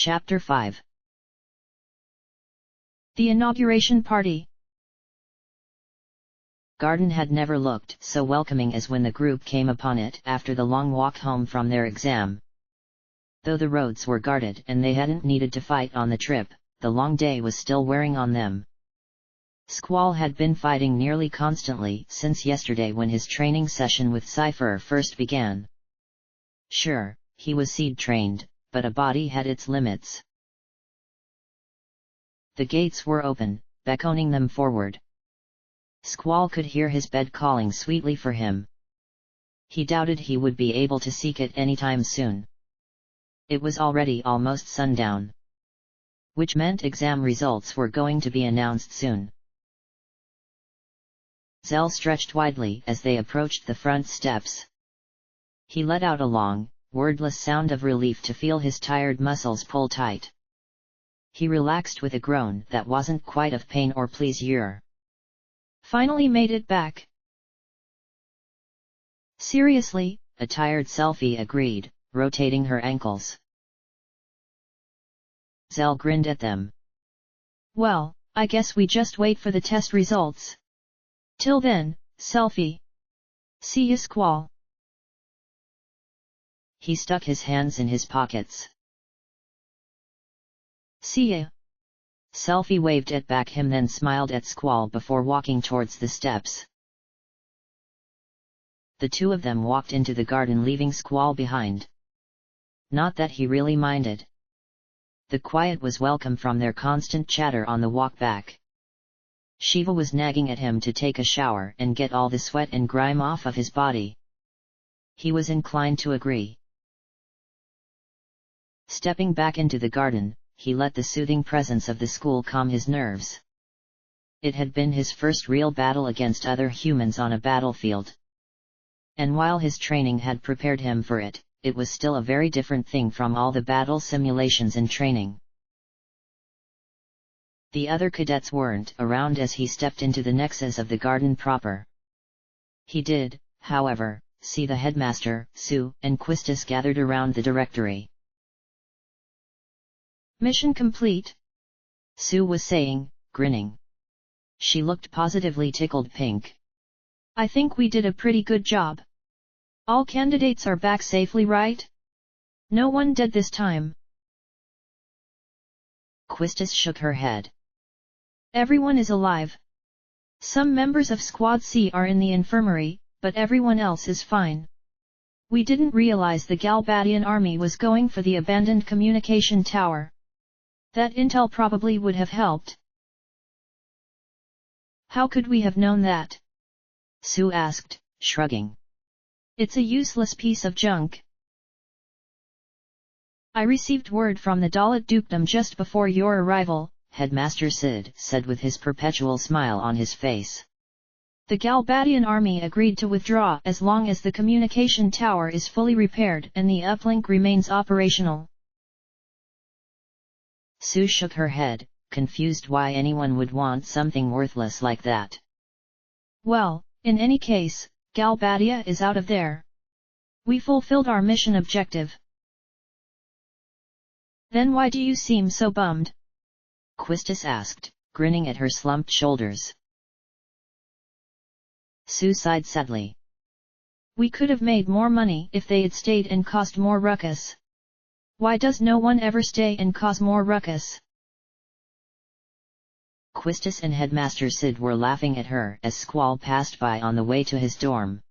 Chapter 5. The Inauguration Party. Garden had never looked so welcoming as when the group came upon it after the long walk home from their exam. Though the roads were guarded and they hadn't needed to fight on the trip, the long day was still wearing on them. Squall had been fighting nearly constantly since yesterday when his training session with Cypher first began. Sure, he was seed trained, but a body had its limits. The gates were open, beckoning them forward. Squall could hear his bed calling sweetly for him. He doubted he would be able to seek it anytime soon. It was already almost sundown, which meant exam results were going to be announced soon. Zell stretched widely as they approached the front steps. He let out a long, wordless sound of relief to feel his tired muscles pull tight. He relaxed with a groan that wasn't quite of pain or pleasure. Finally made it back. Seriously, a tired Selfie agreed, rotating her ankles. Zell grinned at them. Well, I guess we just wait for the test results. Till then, Selfie. See ya, Squall. He stuck his hands in his pockets. See ya. Selfie waved at back him, then smiled at Squall before walking towards the steps. The two of them walked into the garden, leaving Squall behind. Not that he really minded. The quiet was welcome from their constant chatter on the walk back. Shiva was nagging at him to take a shower and get all the sweat and grime off of his body. He was inclined to agree. Stepping back into the garden, he let the soothing presence of the school calm his nerves. It had been his first real battle against other humans on a battlefield. And while his training had prepared him for it, it was still a very different thing from all the battle simulations and training. The other cadets weren't around as he stepped into the nexus of the garden proper. He did, however, see the headmaster, Sue, and Quistis gathered around the directory. Mission complete, Sue was saying, grinning. She looked positively tickled pink. I think we did a pretty good job. All candidates are back safely, right? No one dead this time. Quistis shook her head. Everyone is alive. Some members of Squad C are in the infirmary, but everyone else is fine. We didn't realize the Galbadian army was going for the abandoned communication tower. That intel probably would have helped. How could we have known that? Sue asked, shrugging. It's a useless piece of junk. I received word from the Dalit dukedom just before your arrival, Headmaster Sid said with his perpetual smile on his face. The Galbadian army agreed to withdraw as long as the communication tower is fully repaired and the uplink remains operational. Sue shook her head, confused why anyone would want something worthless like that. Well, in any case, Galbadia is out of there. We fulfilled our mission objective. Then why do you seem so bummed? Quistis asked, grinning at her slumped shoulders. Sue sighed sadly. We could have made more money if they had stayed and caused more ruckus. Why does no one ever stay and cause more ruckus? Quistis and Headmaster Sid were laughing at her as Squall passed by on the way to his dorm.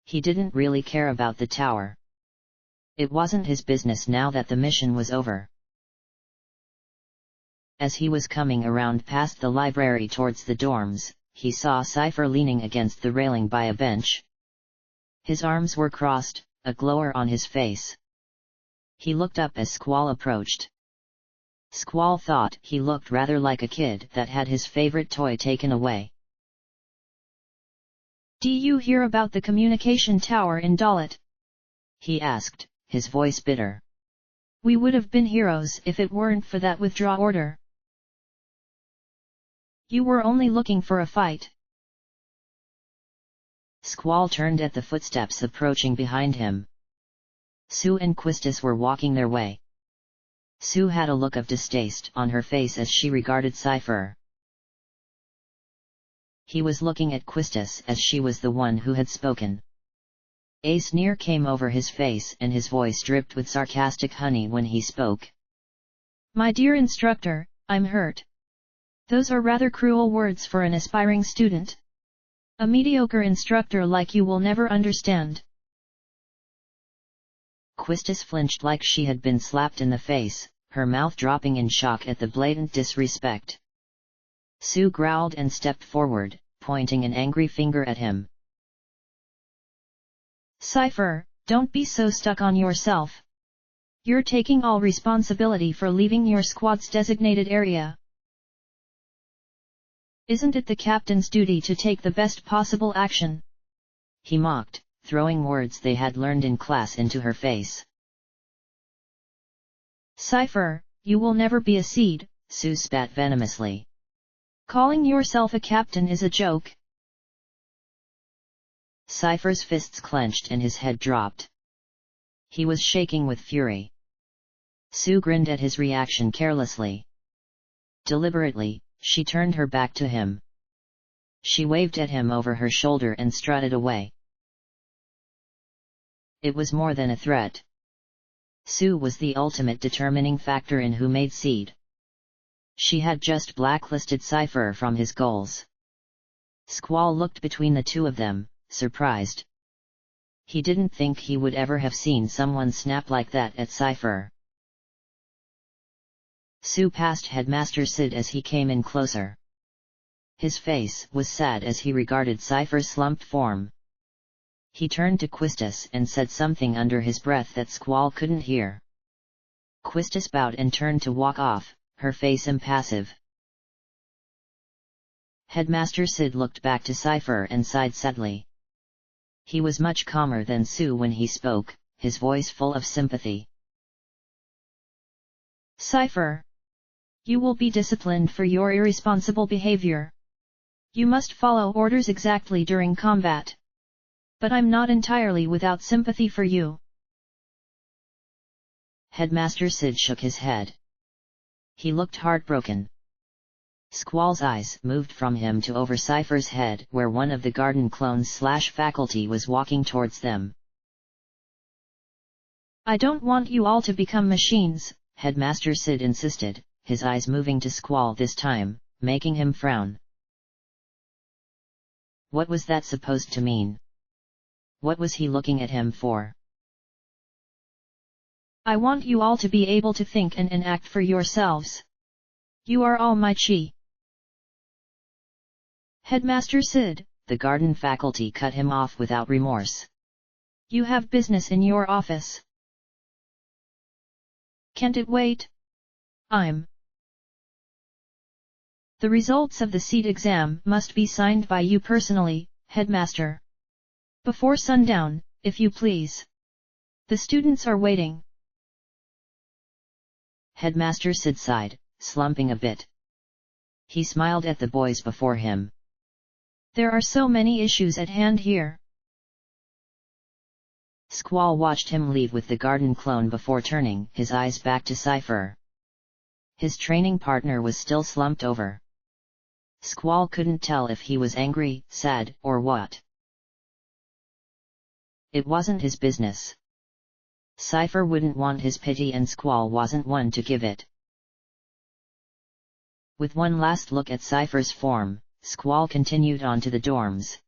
He didn't really care about the tower. It wasn't his business now that the mission was over. As he was coming around past the library towards the dorms, he saw Cypher leaning against the railing by a bench. His arms were crossed, a glower on his face. He looked up as Squall approached. Squall thought he looked rather like a kid that had his favorite toy taken away. "Do you hear about the communication tower in Dalit?" he asked, his voice bitter. "We would have been heroes if it weren't for that withdraw order. You were only looking for a fight." Squall turned at the footsteps approaching behind him. Sue and Quistis were walking their way. Sue had a look of distaste on her face as she regarded Cypher. He was looking at Quistis as she was the one who had spoken. A sneer came over his face and his voice dripped with sarcastic honey when he spoke. My dear instructor, I'm hurt. Those are rather cruel words for an aspiring student. A mediocre instructor like you will never understand. Quistis flinched like she had been slapped in the face, her mouth dropping in shock at the blatant disrespect. Sue growled and stepped forward, pointing an angry finger at him. Cypher, don't be so stuck on yourself. You're taking all responsibility for leaving your squad's designated area. Isn't it the captain's duty to take the best possible action? He mocked, throwing words they had learned in class into her face. Cypher, you will never be a seed, Sue spat venomously. Calling yourself a captain is a joke. Cypher's fists clenched and his head dropped. He was shaking with fury. Sue grinned at his reaction carelessly. Deliberately, she turned her back to him. She waved at him over her shoulder and strutted away. It was more than a threat. Sue was the ultimate determining factor in who made seed. She had just blacklisted Cypher from his goals. Squall looked between the two of them, surprised. He didn't think he would ever have seen someone snap like that at Cypher. Sue passed Headmaster Sid as he came in closer. His face was sad as he regarded Cypher's slumped form. He turned to Quistis and said something under his breath that Squall couldn't hear. Quistis bowed and turned to walk off, her face impassive. Headmaster Sid looked back to Cypher and sighed sadly. He was much calmer than Sue when he spoke, his voice full of sympathy. Cypher, you will be disciplined for your irresponsible behavior. You must follow orders exactly during combat. But I'm not entirely without sympathy for you. Headmaster Sid shook his head. He looked heartbroken. Squall's eyes moved from him to over Cypher's head where one of the garden clones/faculty was walking towards them. I don't want you all to become machines, Headmaster Sid insisted, his eyes moving to Squall this time, making him frown. What was that supposed to mean? What was he looking at him for? I want you all to be able to think and act for yourselves. You are all my chi. Headmaster Sid, the garden faculty cut him off without remorse. You have business in your office. Can't it wait? The results of the seat exam must be signed by you personally, Headmaster. Before sundown, if you please. The students are waiting. Headmaster Sid sighed, slumping a bit. He smiled at the boys before him. There are so many issues at hand here. Squall watched him leave with the garden clone before turning his eyes back to Cypher. His training partner was still slumped over. Squall couldn't tell if he was angry, sad, or what. It wasn't his business. Cypher wouldn't want his pity and Squall wasn't one to give it. With one last look at Cypher's form, Squall continued on to the dorms.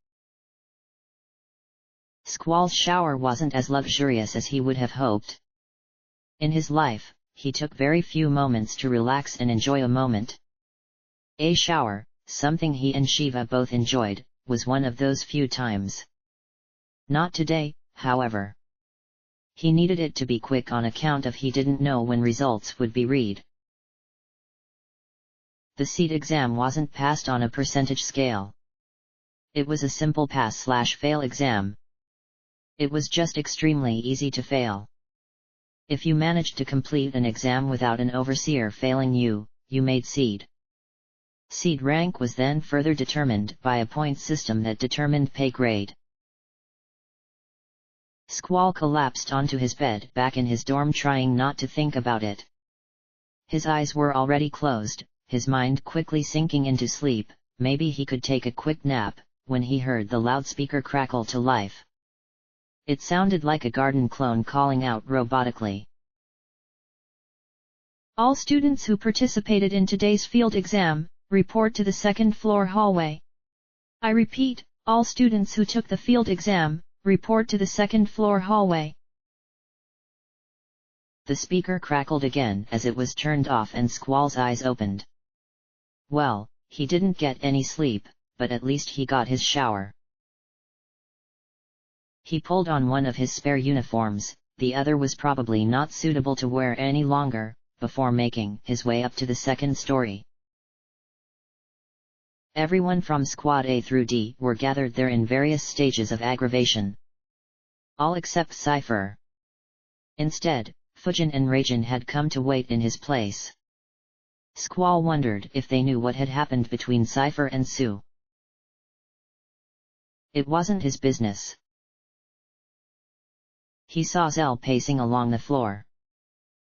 Squall's shower wasn't as luxurious as he would have hoped. In his life, he took very few moments to relax and enjoy a moment. A shower, something he and Shiva both enjoyed, was one of those few times. Not today, however. He needed it to be quick on account of he didn't know when results would be read. The seat exam wasn't passed on a percentage scale. It was a simple pass/fail exam. It was just extremely easy to fail. If you managed to complete an exam without an overseer failing you, you made seed. Seed rank was then further determined by a point system that determined pay grade. Squall collapsed onto his bed back in his dorm trying not to think about it. His eyes were already closed, his mind quickly sinking into sleep. Maybe he could take a quick nap, when he heard the loudspeaker crackle to life. It sounded like a garden clone calling out robotically. All students who participated in today's field exam, report to the second floor hallway. I repeat, all students who took the field exam, report to the second floor hallway. The speaker crackled again as it was turned off and Squall's eyes opened. Well, he didn't get any sleep, but at least he got his shower. He pulled on one of his spare uniforms, the other was probably not suitable to wear any longer, before making his way up to the second story. Everyone from Squad A through D were gathered there in various stages of aggravation. All except Cypher. Instead, Fujin and Raijin had come to wait in his place. Squall wondered if they knew what had happened between Cypher and Sue. It wasn't his business. He saw Zell pacing along the floor.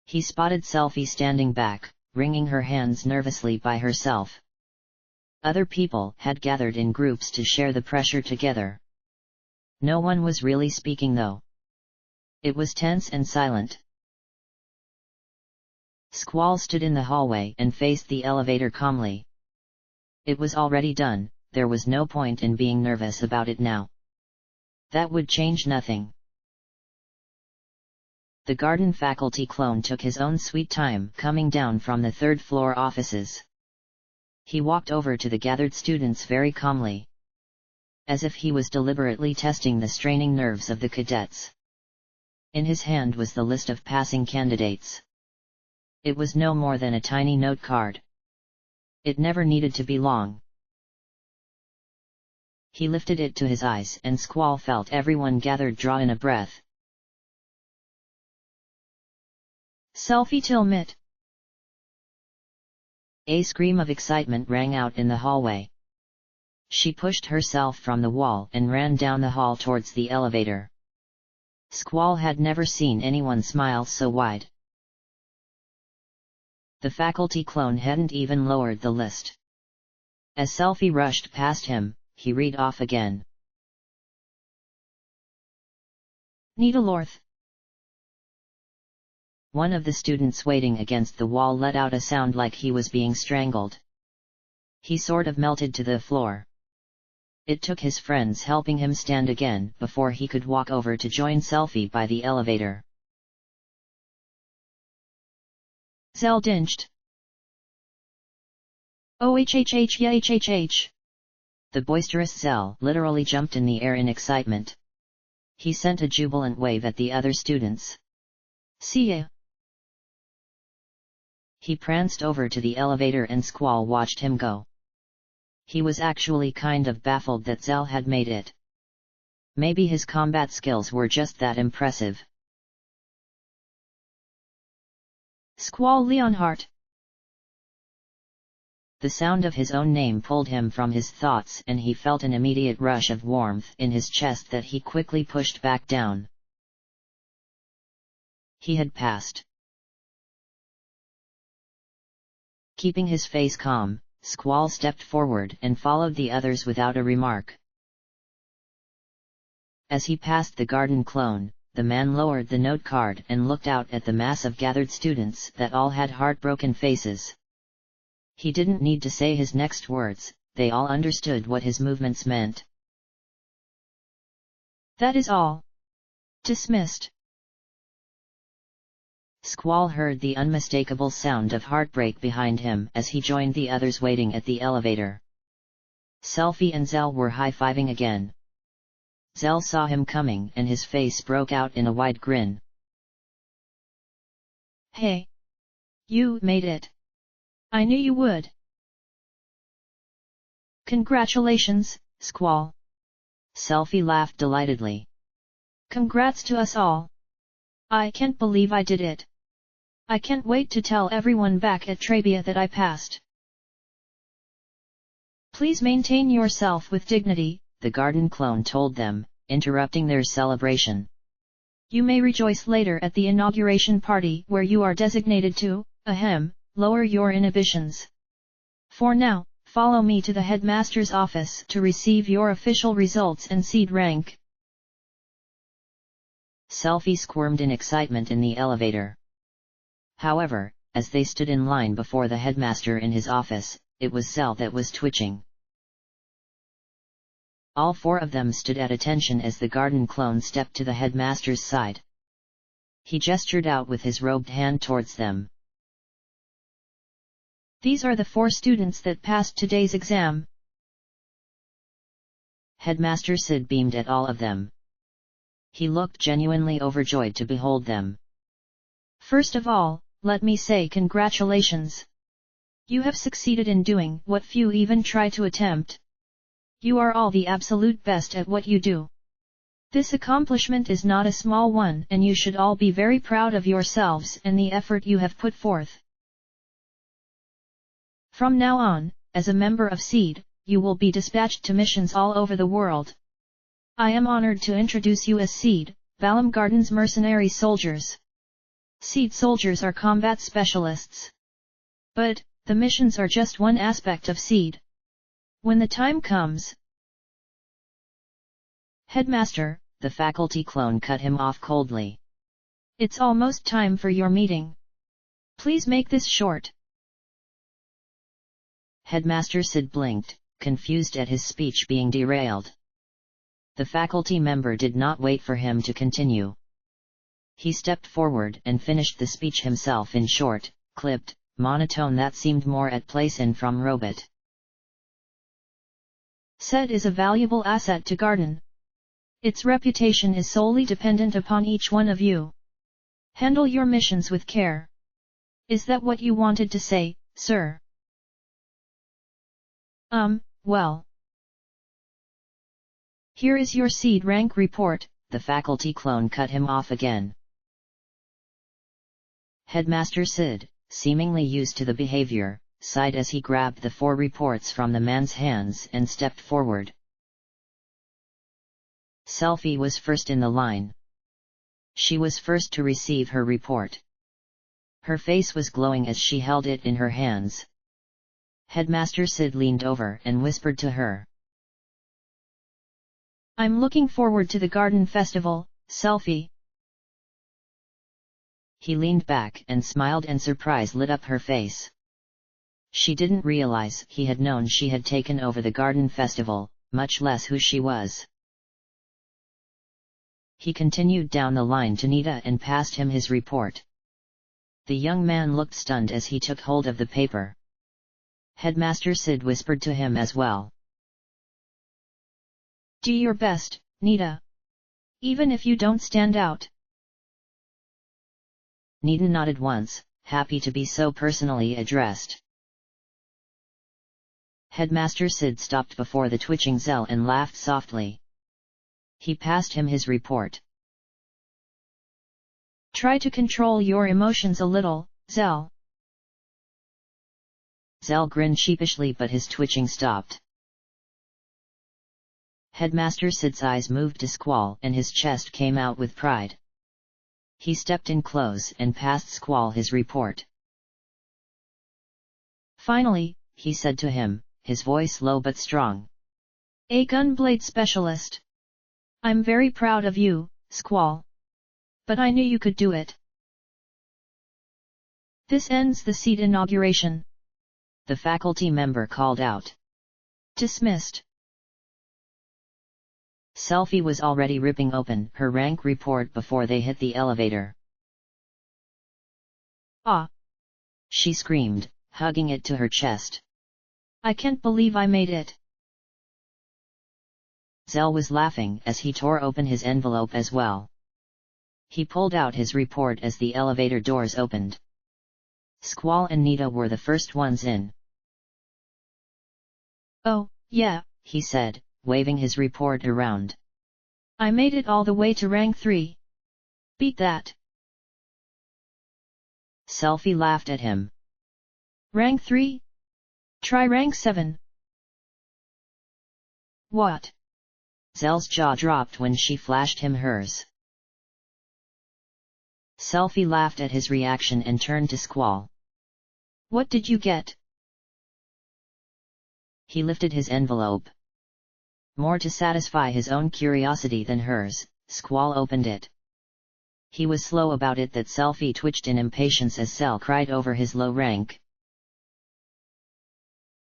He spotted Selfie standing back, wringing her hands nervously by herself. Other people had gathered in groups to share the pressure together. No one was really speaking though. It was tense and silent. Squall stood in the hallway and faced the elevator calmly. It was already done, there was no point in being nervous about it now. That would change nothing. The garden faculty clone took his own sweet time coming down from the third floor offices. He walked over to the gathered students very calmly. As if he was deliberately testing the straining nerves of the cadets. In his hand was the list of passing candidates. It was no more than a tiny note card. It never needed to be long. He lifted it to his eyes and Squall felt everyone gathered draw in a breath. Selfie till mit. A scream of excitement rang out in the hallway. She pushed herself from the wall and ran down the hall towards the elevator. Squall had never seen anyone smile so wide. The faculty clone hadn't even lowered the list. As Selfie rushed past him, he read off again. Needlorth. One of the students waiting against the wall let out a sound like he was being strangled. He sort of melted to the floor. It took his friends helping him stand again before he could walk over to join Selfie by the elevator. Zell dinched. OHHH yeah HHH. The boisterous Zell literally jumped in the air in excitement. He sent a jubilant wave at the other students. See ya. He pranced over to the elevator and Squall watched him go. He was actually kind of baffled that Zell had made it. Maybe his combat skills were just that impressive. Squall Leonhardt. The sound of his own name pulled him from his thoughts and he felt an immediate rush of warmth in his chest that he quickly pushed back down. He had passed. Keeping his face calm, Squall stepped forward and followed the others without a remark. As he passed the garden clone, the man lowered the note card and looked out at the mass of gathered students that all had heartbroken faces. He didn't need to say his next words, they all understood what his movements meant. That is all. Dismissed. Squall heard the unmistakable sound of heartbreak behind him as he joined the others waiting at the elevator. Selfie and Zell were high-fiving again. Zell saw him coming and his face broke out in a wide grin. Hey! You made it! I knew you would! Congratulations, Squall! Selfie laughed delightedly. Congrats to us all! I can't believe I did it! I can't wait to tell everyone back at Trabia that I passed. Please maintain yourself with dignity, the garden clone told them, interrupting their celebration. You may rejoice later at the inauguration party where you are designated to, Ahem, lower your inhibitions. For now, follow me to the headmaster's office to receive your official results and seed rank. Selfie squirmed in excitement in the elevator. However, as they stood in line before the headmaster in his office, it was Zell that was twitching. All four of them stood at attention as the garden clone stepped to the headmaster's side. He gestured out with his robed hand towards them. These are the 4 students that passed today's exam. Headmaster Sid beamed at all of them. He looked genuinely overjoyed to behold them. First of all, let me say congratulations. You have succeeded in doing what few even try to attempt. You are all the absolute best at what you do. This accomplishment is not a small one and you should all be very proud of yourselves and the effort you have put forth. From now on, as a member of SEED, you will be dispatched to missions all over the world. I am honored to introduce you as SEED, VIII Garden's mercenary soldiers. SEED soldiers are combat specialists. But, the missions are just one aspect of SEED. When the time comes... Headmaster, the faculty clone cut him off coldly. It's almost time for your meeting. Please make this short. Headmaster Sid blinked, confused at his speech being derailed. The faculty member did not wait for him to continue. He stepped forward and finished the speech himself in short, clipped, monotone that seemed more at place in from Robot. SEED is a valuable asset to Garden. Its reputation is solely dependent upon each one of you. Handle your missions with care. Is that what you wanted to say, sir? Well. Here is your seed rank report. The faculty clone cut him off again. Headmaster Sid, seemingly used to the behavior, sighed as he grabbed the 4 reports from the man's hands and stepped forward. Selfie was first in the line. She was first to receive her report. Her face was glowing as she held it in her hands. Headmaster Sid leaned over and whispered to her. I'm looking forward to the garden festival, Selfie. He leaned back and smiled and surprise lit up her face. She didn't realize he had known she had taken over the garden festival, much less who she was. He continued down the line to Nita and passed him his report. The young man looked stunned as he took hold of the paper. Headmaster Sid whispered to him as well. Do your best, Nita. Even if you don't stand out. Nita nodded once, happy to be so personally addressed. Headmaster Sid stopped before the twitching Zell and laughed softly. He passed him his report. Try to control your emotions a little, Zell. Zell grinned sheepishly but his twitching stopped. Headmaster Sid's eyes moved to Squall and his chest came out with pride. He stepped in close and passed Squall his report. Finally, he said to him, his voice low but strong. A gunblade specialist. I'm very proud of you, Squall. But I knew you could do it. This ends the seat inauguration. The faculty member called out. Dismissed. Selfie was already ripping open her rank report before they hit the elevator. Ah! She screamed, hugging it to her chest. I can't believe I made it. Zell was laughing as he tore open his envelope as well. He pulled out his report as the elevator doors opened. Squall and Nita were the first ones in. Oh, yeah, he said, waving his report around. I made it all the way to rank 3. Beat that. Selfie laughed at him. Rank 3? Try rank 7. What? Zell's jaw dropped when she flashed him hers. Selfie laughed at his reaction and turned to Squall. What did you get? He lifted his envelope. More to satisfy his own curiosity than hers, Squall opened it. He was slow about it that Selfie twitched in impatience as Cell cried over his low rank.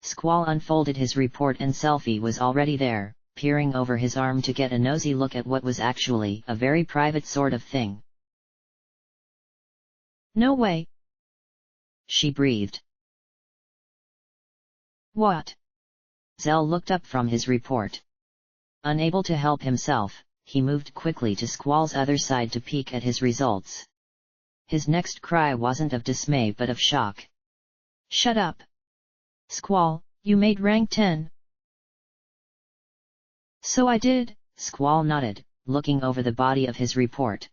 Squall unfolded his report and Selfie was already there, peering over his arm to get a nosy look at what was actually a very private sort of thing. No way! She breathed. What? Zell looked up from his report. Unable to help himself, he moved quickly to Squall's other side to peek at his results. His next cry wasn't of dismay but of shock. Shut up! Squall, you made rank 10. So I did, Squall nodded, looking over the body of his report.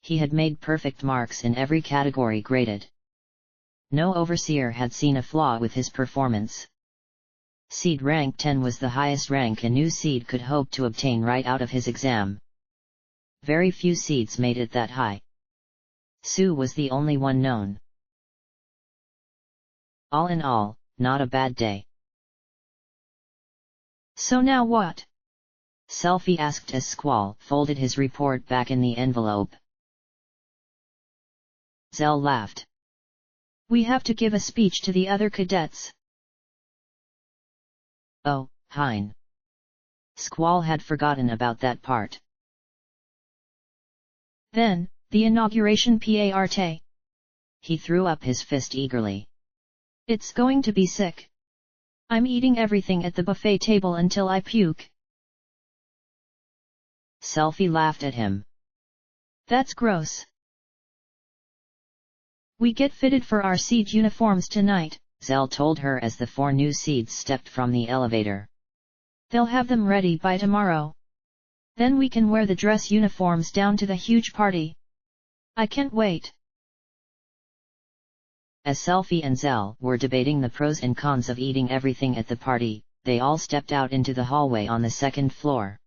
He had made perfect marks in every category graded. No overseer had seen a flaw with his performance. Seed rank 10 was the highest rank a new seed could hope to obtain right out of his exam. Very few seeds made it that high. Sue was the only one known. All in all, not a bad day. So now what? Selfie asked as Squall folded his report back in the envelope. Zell laughed. We have to give a speech to the other cadets. Oh, hein. Squall had forgotten about that part. Then, the inauguration part. He threw up his fist eagerly. It's going to be sick. I'm eating everything at the buffet table until I puke. Selfie laughed at him. That's gross. We get fitted for our seed uniforms tonight, Zell told her as the 4 new seeds stepped from the elevator. They'll have them ready by tomorrow. Then we can wear the dress uniforms down to the huge party. I can't wait. As Selfie and Zell were debating the pros and cons of eating everything at the party, they all stepped out into the hallway on the 2nd floor.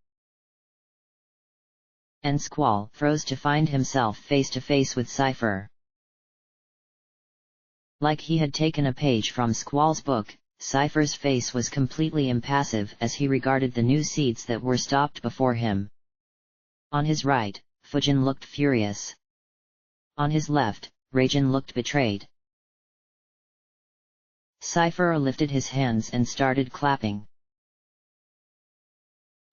And Squall froze to find himself face to face with Cypher. Like he had taken a page from Squall's book, Cypher's face was completely impassive as he regarded the new seeds that were stopped before him. On his right, Fujin looked furious. On his left, Raijin looked betrayed. Cypher lifted his hands and started clapping.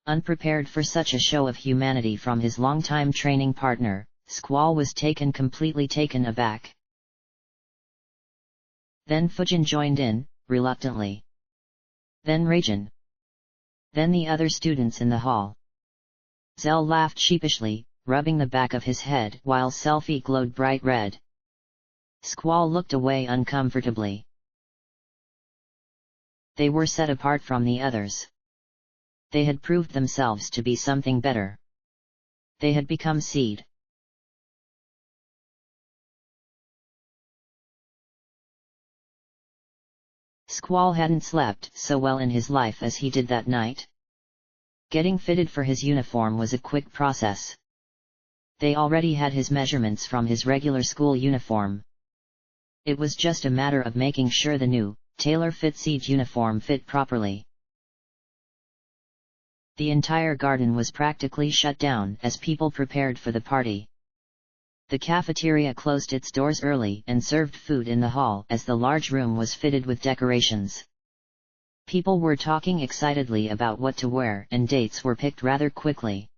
Unprepared for such a show of humanity from his longtime training partner, Squall was completely taken aback. Then Fujin joined in, reluctantly. Then Raijin. Then the other students in the hall. Zell laughed sheepishly, rubbing the back of his head while Selfie glowed bright red. Squall looked away uncomfortably. They were set apart from the others. They had proved themselves to be something better. They had become seed. Squall hadn't slept so well in his life as he did that night. Getting fitted for his uniform was a quick process. They already had his measurements from his regular school uniform. It was just a matter of making sure the new, tailor-fit seed uniform fit properly. The entire garden was practically shut down as people prepared for the party. The cafeteria closed its doors early and served food in the hall as the large room was fitted with decorations. People were talking excitedly about what to wear and dates were picked rather quickly.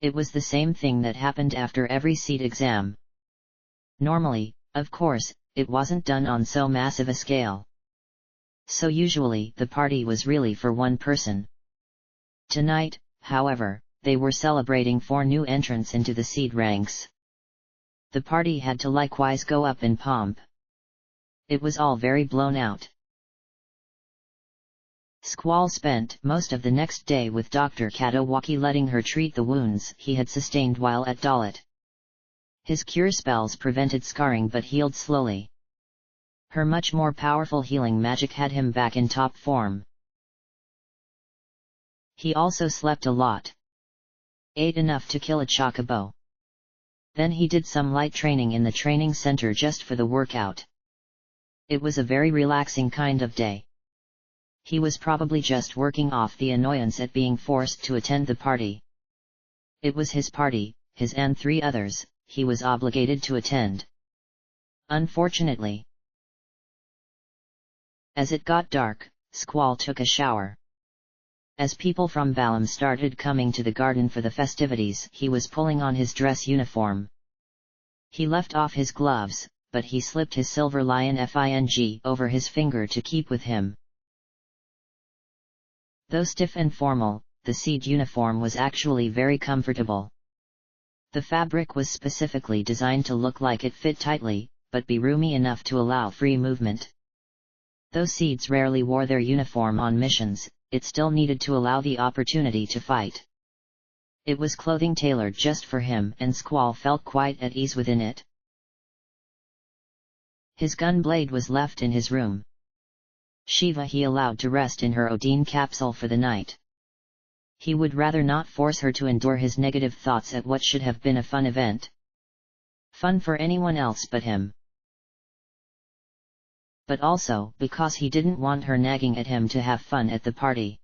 It was the same thing that happened after every seed exam. Normally, of course, it wasn't done on so massive a scale. So usually the party was really for one person. Tonight, however, they were celebrating 4 new entrants into the seed ranks. The party had to likewise go up in pomp. It was all very blown out. Squall spent most of the next day with Dr. Katowaki letting her treat the wounds he had sustained while at Dalit. His cure spells prevented scarring but healed slowly. Her much more powerful healing magic had him back in top form. He also slept a lot. Ate enough to kill a chocobo. Then he did some light training in the training center just for the workout. It was a very relaxing kind of day. He was probably just working off the annoyance at being forced to attend the party. It was his party, his and 3 others, he was obligated to attend. Unfortunately. As it got dark, Squall took a shower. As people from VIII started coming to the garden for the festivities, he was pulling on his dress uniform. He left off his gloves, but he slipped his silver lion fing over his finger to keep with him. Though stiff and formal, the seed uniform was actually very comfortable. The fabric was specifically designed to look like it fit tightly, but be roomy enough to allow free movement. Though seeds rarely wore their uniform on missions, it still needed to allow the opportunity to fight. It was clothing tailored just for him, and Squall felt quite at ease within it. His gun blade was left in his room. Shiva he allowed to rest in her Odin capsule for the night. He would rather not force her to endure his negative thoughts at what should have been a fun event. Fun for anyone else but him. But also because he didn't want her nagging at him to have fun at the party.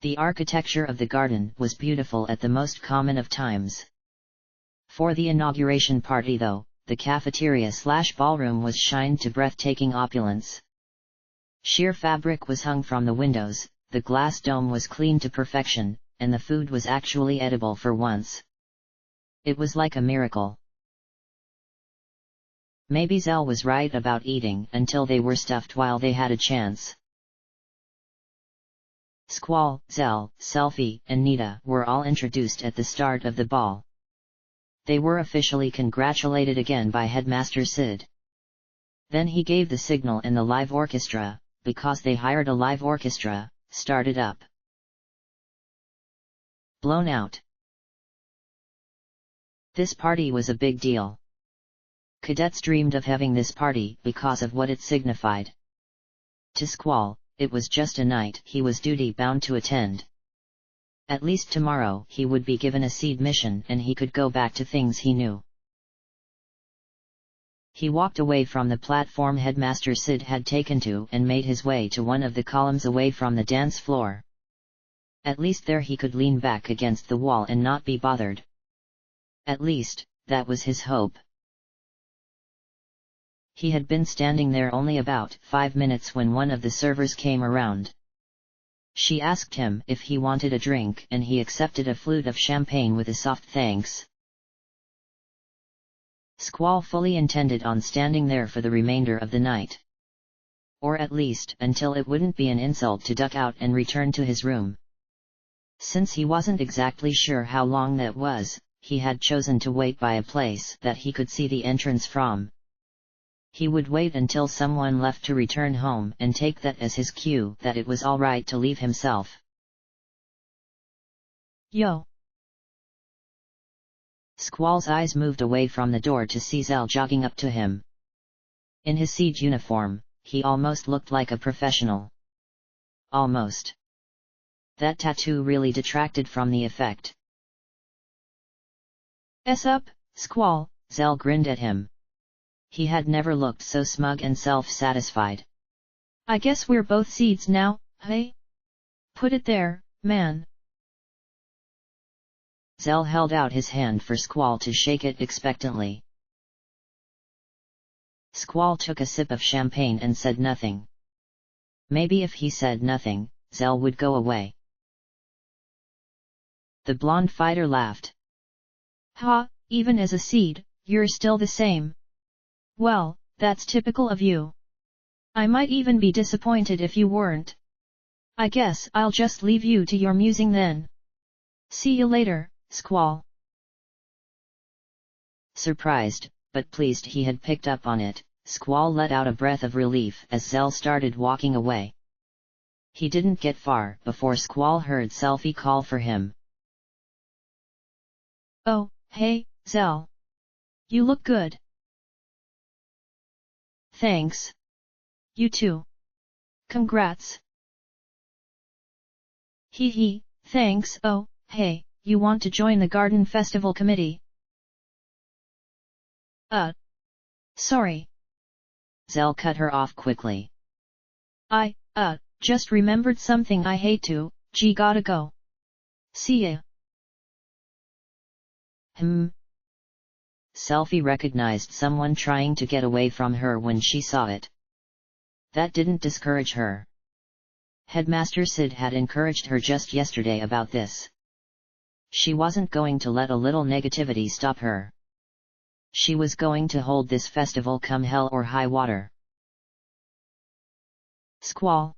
The architecture of the garden was beautiful at the most common of times. For the inauguration party though, the cafeteria/ballroom was shined to breathtaking opulence. Sheer fabric was hung from the windows, the glass dome was clean to perfection, and the food was actually edible for once. It was like a miracle. Maybe Zell was right about eating until they were stuffed while they had a chance. Squall, Zell, Selfie, and Nita were all introduced at the start of the ball. They were officially congratulated again by Headmaster Sid. Then he gave the signal and the live orchestra, because they hired a live orchestra, started up. Blown out. This party was a big deal. Cadets dreamed of having this party because of what it signified. To Squall, it was just a night he was duty-bound to attend. At least tomorrow he would be given a seed mission and he could go back to things he knew. He walked away from the platform Headmaster Sid had taken to and made his way to one of the columns away from the dance floor. At least there he could lean back against the wall and not be bothered. At least, that was his hope. He had been standing there only about 5 minutes when one of the servers came around. She asked him if he wanted a drink and he accepted a flute of champagne with a soft thanks. Squall fully intended on standing there for the remainder of the night. Or at least until it wouldn't be an insult to duck out and return to his room. Since he wasn't exactly sure how long that was, he had chosen to wait by a place that he could see the entrance from. He would wait until someone left to return home and take that as his cue that it was all right to leave himself. Yo! Squall's eyes moved away from the door to see Zell jogging up to him. In his siege uniform, he almost looked like a professional. Almost. That tattoo really detracted from the effect. "'S up, Squall," Zell grinned at him. He had never looked so smug and self-satisfied. "I guess we're both seeds now, hey? Put it there, man." Zell held out his hand for Squall to shake it expectantly. Squall took a sip of champagne and said nothing. Maybe if he said nothing, Zell would go away. The blonde fighter laughed. "Ha, even as a seed, you're still the same. Well, that's typical of you. I might even be disappointed if you weren't. I guess I'll just leave you to your musing then. See you later, Squall." Surprised, but pleased he had picked up on it, Squall let out a breath of relief as Zell started walking away. He didn't get far before Squall heard Selfie call for him. "Oh, hey, Zell. You look good." "Thanks. You too. Congrats." "Hee hee, thanks." "Oh, hey, you want to join the Garden Festival Committee? Sorry. Zell cut her off quickly. I just remembered something I hate to, gotta go. See ya. Selfie recognized someone trying to get away from her when she saw it. That didn't discourage her. Headmaster Sid had encouraged her just yesterday about this. She wasn't going to let a little negativity stop her. She was going to hold this festival come hell or high water. Squall!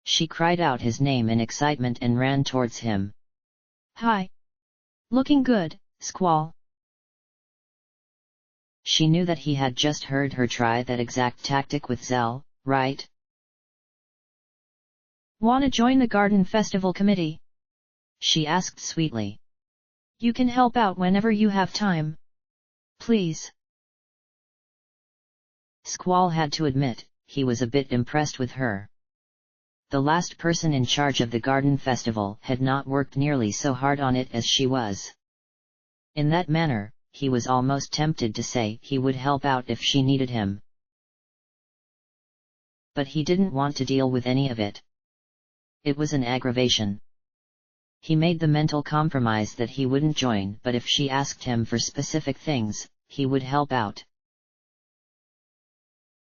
She cried out his name in excitement and ran towards him. Hi! Looking good, Squall. She knew that he had just heard her try that exact tactic with Zell, right? Wanna join the Garden Festival Committee? She asked sweetly. You can help out whenever you have time. Please. Squall had to admit, he was a bit impressed with her. The last person in charge of the garden festival had not worked nearly so hard on it as she was. In that manner, he was almost tempted to say he would help out if she needed him. But he didn't want to deal with any of it. It was an aggravation. He made the mental compromise that he wouldn't join, but if she asked him for specific things, he would help out.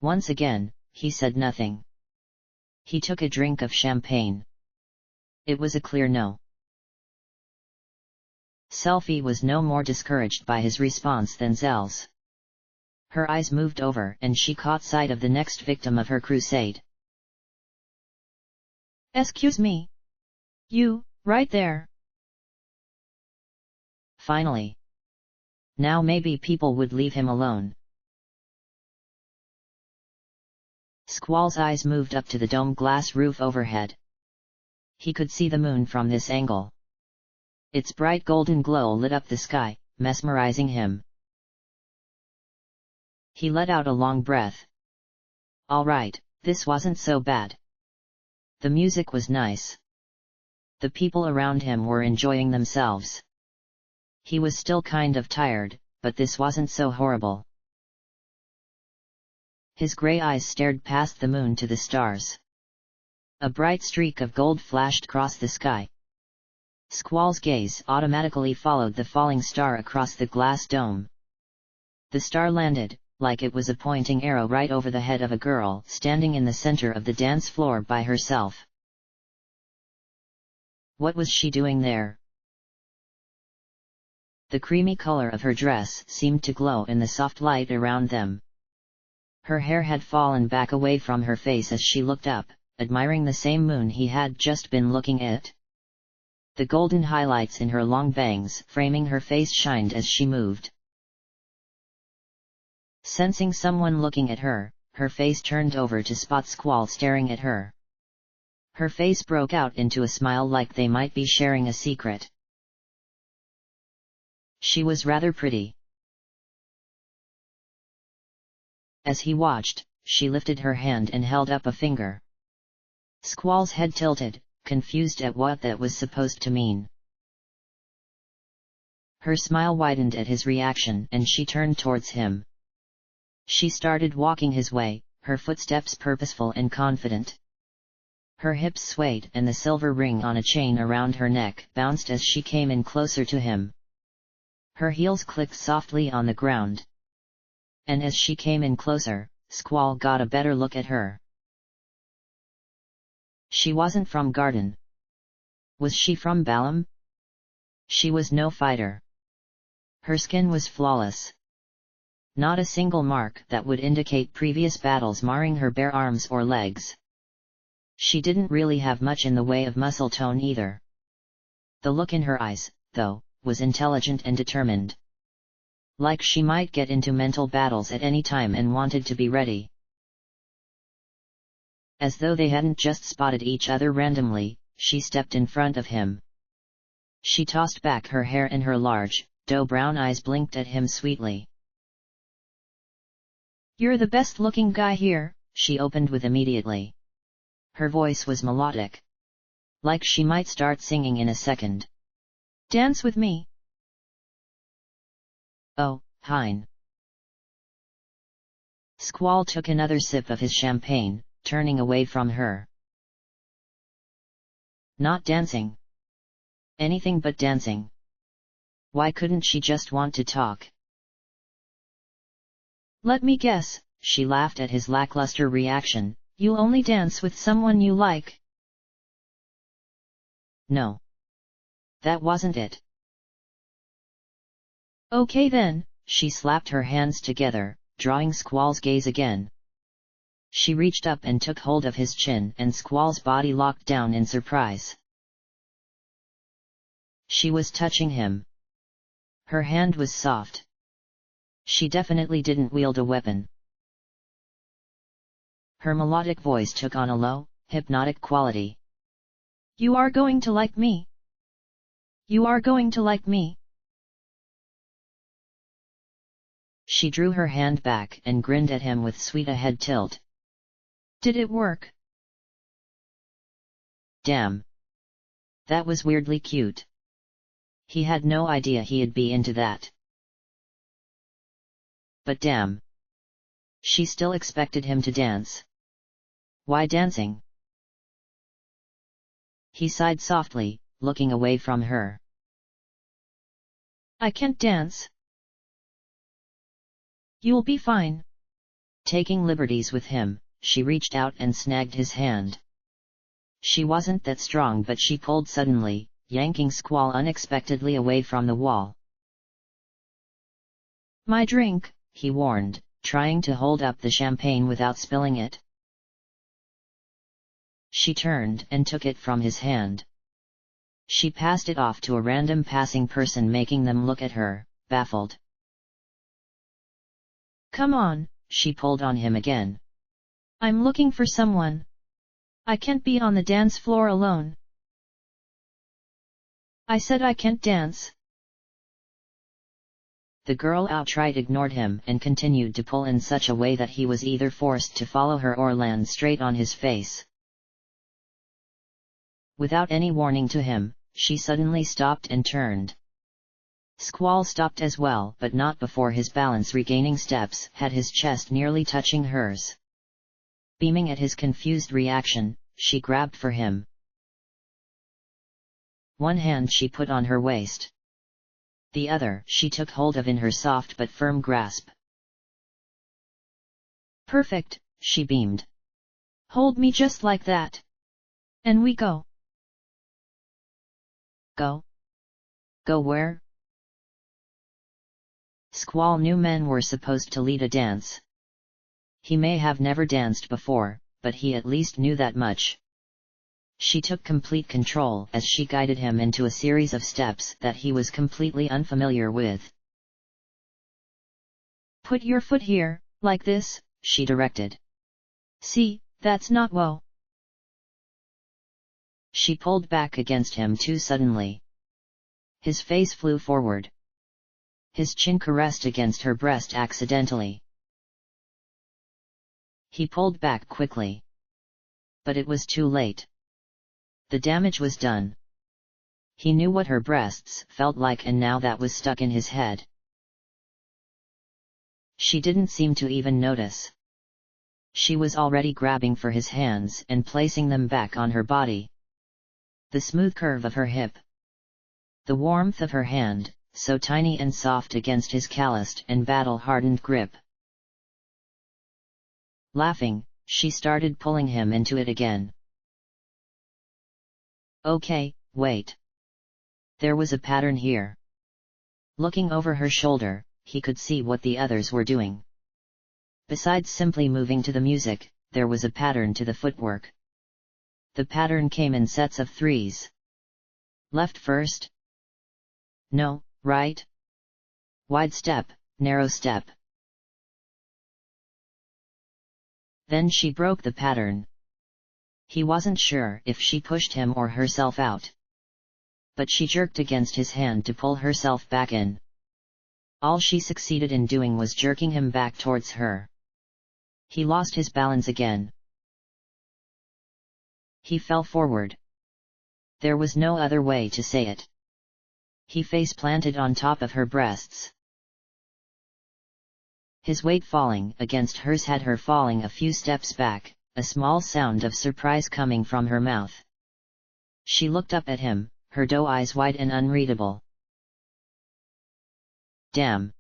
Once again, he said nothing. He took a drink of champagne. It was a clear no. Selfie was no more discouraged by his response than Zell's. Her eyes moved over and she caught sight of the next victim of her crusade. Excuse me. You, right there. Finally. Now maybe people would leave him alone. Squall's eyes moved up to the dome glass roof overhead. He could see the moon from this angle. Its bright golden glow lit up the sky, mesmerizing him. He let out a long breath. All right, this wasn't so bad. The music was nice. The people around him were enjoying themselves. He was still kind of tired, but this wasn't so horrible. His gray eyes stared past the moon to the stars. A bright streak of gold flashed across the sky. Squall's gaze automatically followed the falling star across the glass dome. The star landed, like it was a pointing arrow, right over the head of a girl standing in the center of the dance floor by herself. What was she doing there? The creamy color of her dress seemed to glow in the soft light around them. Her hair had fallen back away from her face as she looked up, admiring the same moon he had just been looking at. The golden highlights in her long bangs framing her face shined as she moved. Sensing someone looking at her, her face turned over to spot Squall staring at her. Her face broke out into a smile like they might be sharing a secret. She was rather pretty. As he watched, she lifted her hand and held up a finger. Squall's head tilted, confused at what that was supposed to mean. Her smile widened at his reaction and she turned towards him. She started walking his way, her footsteps purposeful and confident. Her hips swayed and the silver ring on a chain around her neck bounced as she came in closer to him. Her heels clicked softly on the ground. And as she came in closer, Squall got a better look at her. She wasn't from Garden. Was she from Balam? She was no fighter. Her skin was flawless. Not a single mark that would indicate previous battles marring her bare arms or legs. She didn't really have much in the way of muscle tone either. The look in her eyes, though, was intelligent and determined. Like she might get into mental battles at any time and wanted to be ready. As though they hadn't just spotted each other randomly, she stepped in front of him. She tossed back her hair and her large, doe brown eyes blinked at him sweetly. You're the best-looking guy here, she opened with immediately. Her voice was melodic. Like she might start singing in a second. Dance with me. Oh, Hein. Squall took another sip of his champagne, turning away from her. Not dancing. Anything but dancing. Why couldn't she just want to talk? Let me guess, she laughed at his lackluster reaction. You'll only dance with someone you like. No. That wasn't it. Okay then, she slapped her hands together, drawing Squall's gaze again. She reached up and took hold of his chin, and Squall's body locked down in surprise. She was touching him. Her hand was soft. She definitely didn't wield a weapon. Her melodic voice took on a low, hypnotic quality. You are going to like me. You are going to like me. She drew her hand back and grinned at him with sweet a head tilt. Did it work? Damn. That was weirdly cute. He had no idea he'd be into that. But damn. She still expected him to dance. Why dancing? He sighed softly, looking away from her. I can't dance. You'll be fine. Taking liberties with him, she reached out and snagged his hand. She wasn't that strong, but she pulled suddenly, yanking Squall unexpectedly away from the wall. My drink, he warned, trying to hold up the champagne without spilling it. She turned and took it from his hand. She passed it off to a random passing person, making them look at her, baffled. Come on, she pulled on him again. I'm looking for someone. I can't be on the dance floor alone. I said I can't dance. The girl outright ignored him and continued to pull in such a way that he was either forced to follow her or land straight on his face. Without any warning to him, she suddenly stopped and turned. Squall stopped as well, but not before his balance regaining steps had his chest nearly touching hers. Beaming at his confused reaction, she grabbed for him. One hand she put on her waist. The other she took hold of in her soft but firm grasp. Perfect, she beamed. Hold me just like that. And we go. Go? Go where? Squall knew men were supposed to lead a dance. He may have never danced before, but he at least knew that much. She took complete control as she guided him into a series of steps that he was completely unfamiliar with. Put your foot here, like this, she directed. See, that's not whoa. She pulled back against him too suddenly. His face flew forward. His chin caressed against her breast accidentally. He pulled back quickly. But it was too late. The damage was done. He knew what her breasts felt like, and now that was stuck in his head. She didn't seem to even notice. She was already grabbing for his hands and placing them back on her body. The smooth curve of her hip. The warmth of her hand, so tiny and soft against his calloused and battle-hardened grip. Laughing, she started pulling him into it again. Okay, wait. There was a pattern here. Looking over her shoulder, he could see what the others were doing. Besides simply moving to the music, there was a pattern to the footwork. The pattern came in sets of threes. Left first? No, right? Wide step, narrow step. Then she broke the pattern. He wasn't sure if she pushed him or herself out. But she jerked against his hand to pull herself back in. All she succeeded in doing was jerking him back towards her. He lost his balance again. He fell forward. There was no other way to say it. He face planted on top of her breasts. His weight falling against hers had her falling a few steps back, a small sound of surprise coming from her mouth. She looked up at him, her doe eyes wide and unreadable. Damn.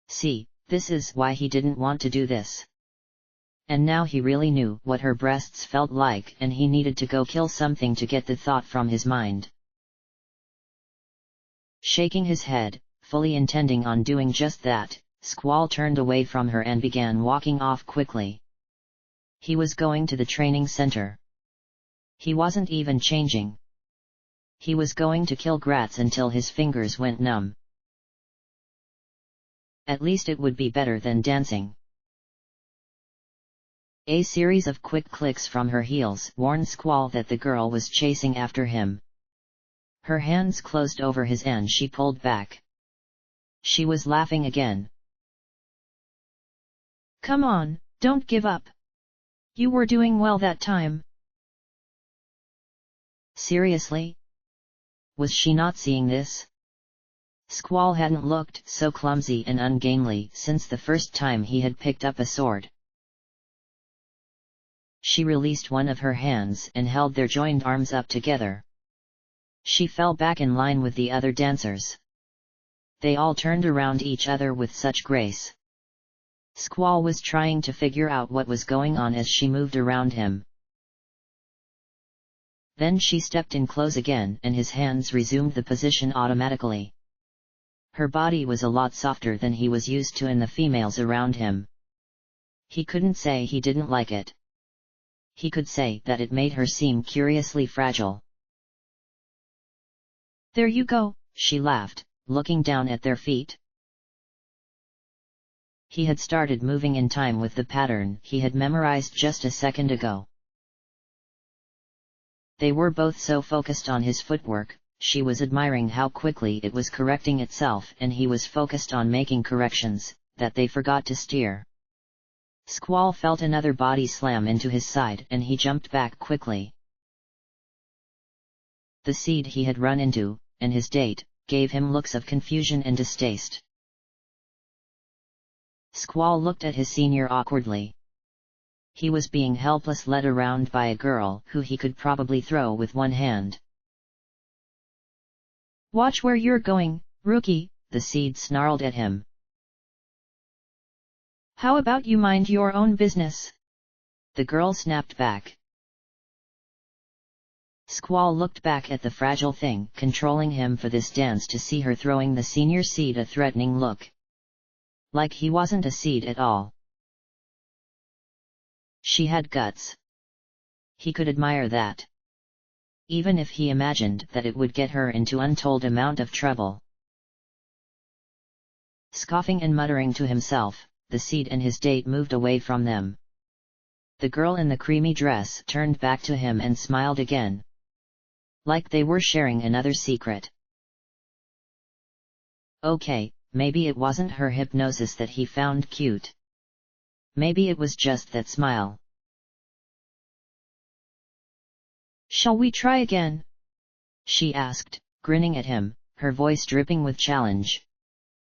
See, this is why he didn't want to do this. And now he really knew what her breasts felt like, and he needed to go kill something to get the thought from his mind. Shaking his head, fully intending on doing just that, Squall turned away from her and began walking off quickly. He was going to the training center. He wasn't even changing. He was going to kill Gratz until his fingers went numb. At least it would be better than dancing. A series of quick clicks from her heels warned Squall that the girl was chasing after him. Her hands closed over his and she pulled back. She was laughing again. Come on, don't give up. You were doing well that time. Seriously? Was she not seeing this? Squall hadn't looked so clumsy and ungainly since the first time he had picked up a sword. She released one of her hands and held their joined arms up together. She fell back in line with the other dancers. They all turned around each other with such grace. Squall was trying to figure out what was going on as she moved around him. Then she stepped in close again and his hands resumed the position automatically. Her body was a lot softer than he was used to in the females around him. He couldn't say he didn't like it. He could say that it made her seem curiously fragile. There you go, she laughed, looking down at their feet. He had started moving in time with the pattern he had memorized just a second ago. They were both so focused on his footwork, she was admiring how quickly it was correcting itself and he was focused on making corrections, that they forgot to steer. Squall felt another body slam into his side and he jumped back quickly. The seed he had run into, and his date, gave him looks of confusion and distaste. Squall looked at his senior awkwardly. He was being helpless led around by a girl who he could probably throw with one hand. Watch where you're going, rookie, the seed snarled at him. How about you mind your own business? The girl snapped back. Squall looked back at the fragile thing controlling him for this dance to see her throwing the senior seed a threatening look. Like he wasn't a seed at all. She had guts. He could admire that. Even if he imagined that it would get her into untold amount of trouble. Scoffing and muttering to himself, the seed and his date moved away from them. The girl in the creamy dress turned back to him and smiled again. Like they were sharing another secret. Okay, maybe it wasn't her hypnosis that he found cute. Maybe it was just that smile. Shall we try again? She asked, grinning at him, her voice dripping with challenge.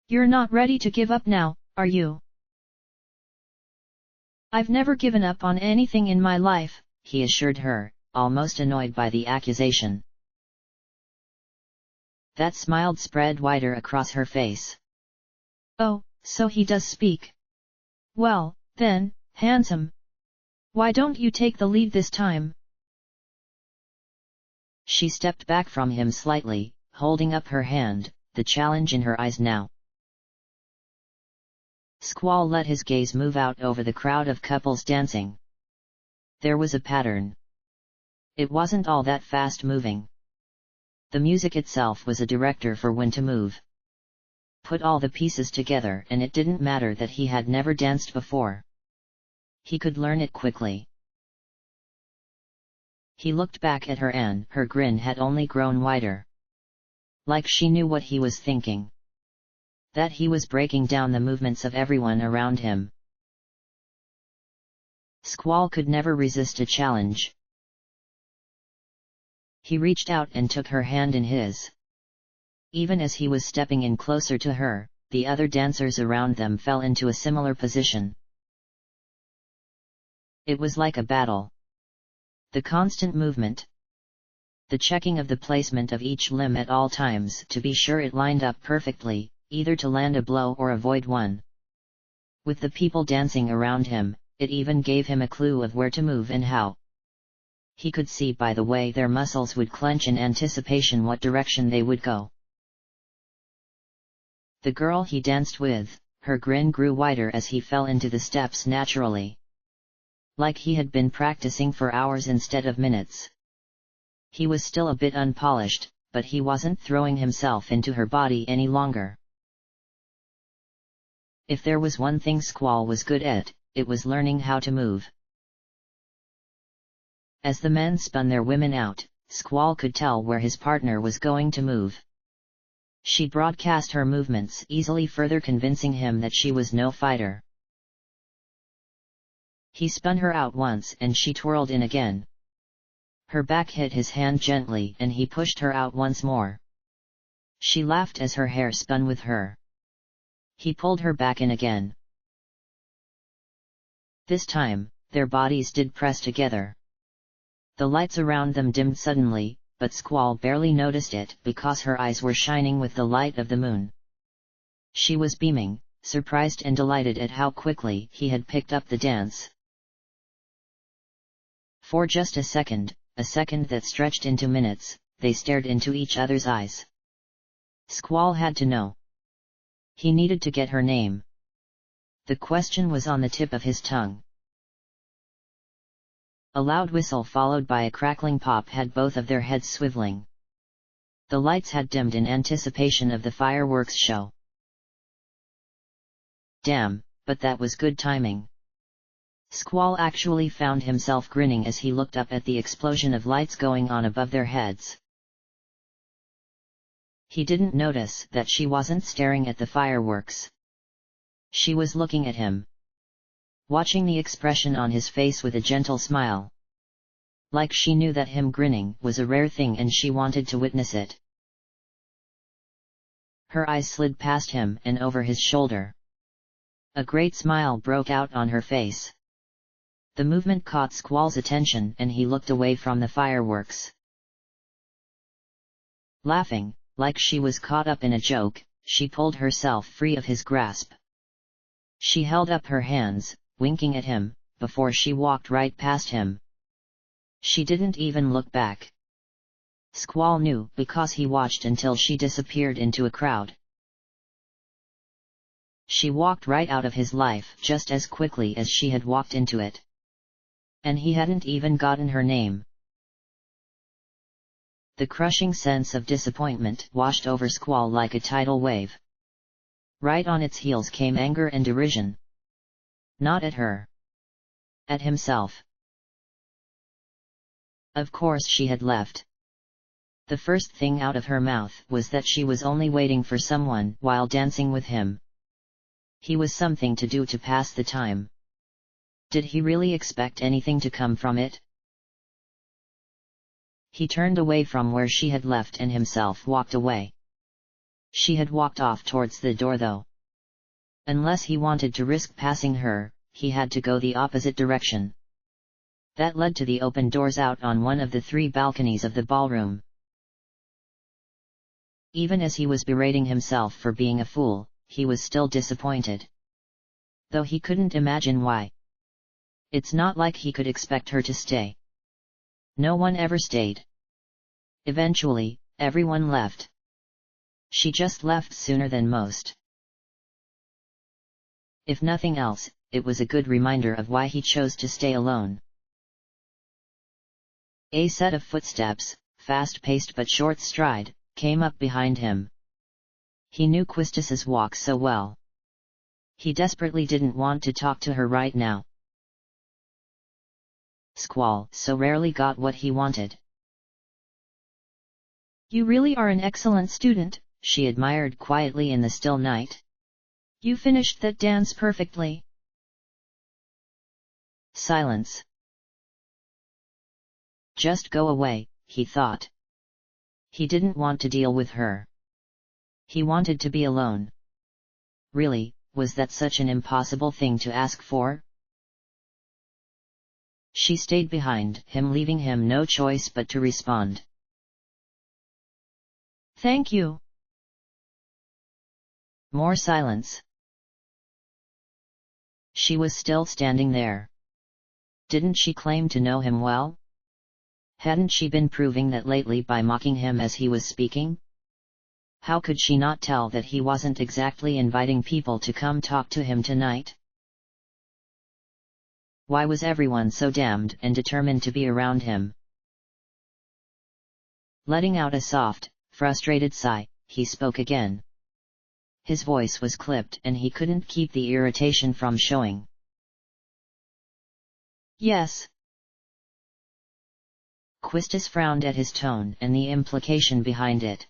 You're not ready to give up now, are you? I've never given up on anything in my life, he assured her, almost annoyed by the accusation. That smile spread wider across her face. Oh, so he does speak. Well, then, handsome. Why don't you take the lead this time? She stepped back from him slightly, holding up her hand, the challenge in her eyes now. Squall let his gaze move out over the crowd of couples dancing. There was a pattern. It wasn't all that fast-moving. The music itself was a director for when to move. Put all the pieces together and it didn't matter that he had never danced before. He could learn it quickly. He looked back at her and her grin had only grown wider. Like she knew what he was thinking. That he was breaking down the movements of everyone around him. Squall could never resist a challenge. He reached out and took her hand in his. Even as he was stepping in closer to her, the other dancers around them fell into a similar position. It was like a battle. The constant movement, the checking of the placement of each limb at all times to be sure it lined up perfectly, either to land a blow or avoid one. With the people dancing around him, it even gave him a clue of where to move and how. He could see by the way their muscles would clench in anticipation what direction they would go. The girl he danced with, her grin grew wider as he fell into the steps naturally. Like he had been practicing for hours instead of minutes. He was still a bit unpolished, but he wasn't throwing himself into her body any longer. If there was one thing Squall was good at, it was learning how to move. As the men spun their women out, Squall could tell where his partner was going to move. She broadcast her movements easily, further convincing him that she was no fighter. He spun her out once and she twirled in again. Her back hit his hand gently and he pushed her out once more. She laughed as her hair spun with her. He pulled her back in again. This time, their bodies did press together. The lights around them dimmed suddenly, but Squall barely noticed it because her eyes were shining with the light of the moon. She was beaming, surprised and delighted at how quickly he had picked up the dance. For just a second that stretched into minutes, they stared into each other's eyes. Squall had to know. He needed to get her name. The question was on the tip of his tongue. A loud whistle followed by a crackling pop had both of their heads swiveling. The lights had dimmed in anticipation of the fireworks show. Damn, but that was good timing. Squall actually found himself grinning as he looked up at the explosion of lights going on above their heads. He didn't notice that she wasn't staring at the fireworks. She was looking at him. Watching the expression on his face with a gentle smile. Like she knew that him grinning was a rare thing and she wanted to witness it. Her eyes slid past him and over his shoulder. A great smile broke out on her face. The movement caught Squall's attention and he looked away from the fireworks. Laughing, like she was caught up in a joke, she pulled herself free of his grasp. She held up her hands, winking at him, before she walked right past him. She didn't even look back. Squall knew because he watched until she disappeared into a crowd. She walked right out of his life just as quickly as she had walked into it. And he hadn't even gotten her name. The crushing sense of disappointment washed over Squall like a tidal wave. Right on its heels came anger and derision. Not at her. At himself. Of course she had left. The first thing out of her mouth was that she was only waiting for someone while dancing with him. He was something to do to pass the time. Did he really expect anything to come from it? He turned away from where she had left and himself walked away. She had walked off towards the door though. Unless he wanted to risk passing her, he had to go the opposite direction. That led to the open doors out on one of the 3 balconies of the ballroom. Even as he was berating himself for being a fool, he was still disappointed. Though he couldn't imagine why. It's not like he could expect her to stay. No one ever stayed. Eventually, everyone left. She just left sooner than most. If nothing else, it was a good reminder of why he chose to stay alone. A set of footsteps, fast-paced but short stride, came up behind him. He knew Quistis's walk so well. He desperately didn't want to talk to her right now. Squall so rarely got what he wanted. You really are an excellent student, she admired quietly in the still night. You finished that dance perfectly. Silence. Just go away, he thought. He didn't want to deal with her. He wanted to be alone. Really, was that such an impossible thing to ask for? She stayed behind him, leaving him no choice but to respond. Thank you. More silence. She was still standing there. Didn't she claim to know him well? Hadn't she been proving that lately by mocking him as he was speaking? How could she not tell that he wasn't exactly inviting people to come talk to him tonight? Why was everyone so damned and determined to be around him? Letting out a soft, frustrated sigh, he spoke again. His voice was clipped and he couldn't keep the irritation from showing. Yes. Quistis frowned at his tone and the implication behind it.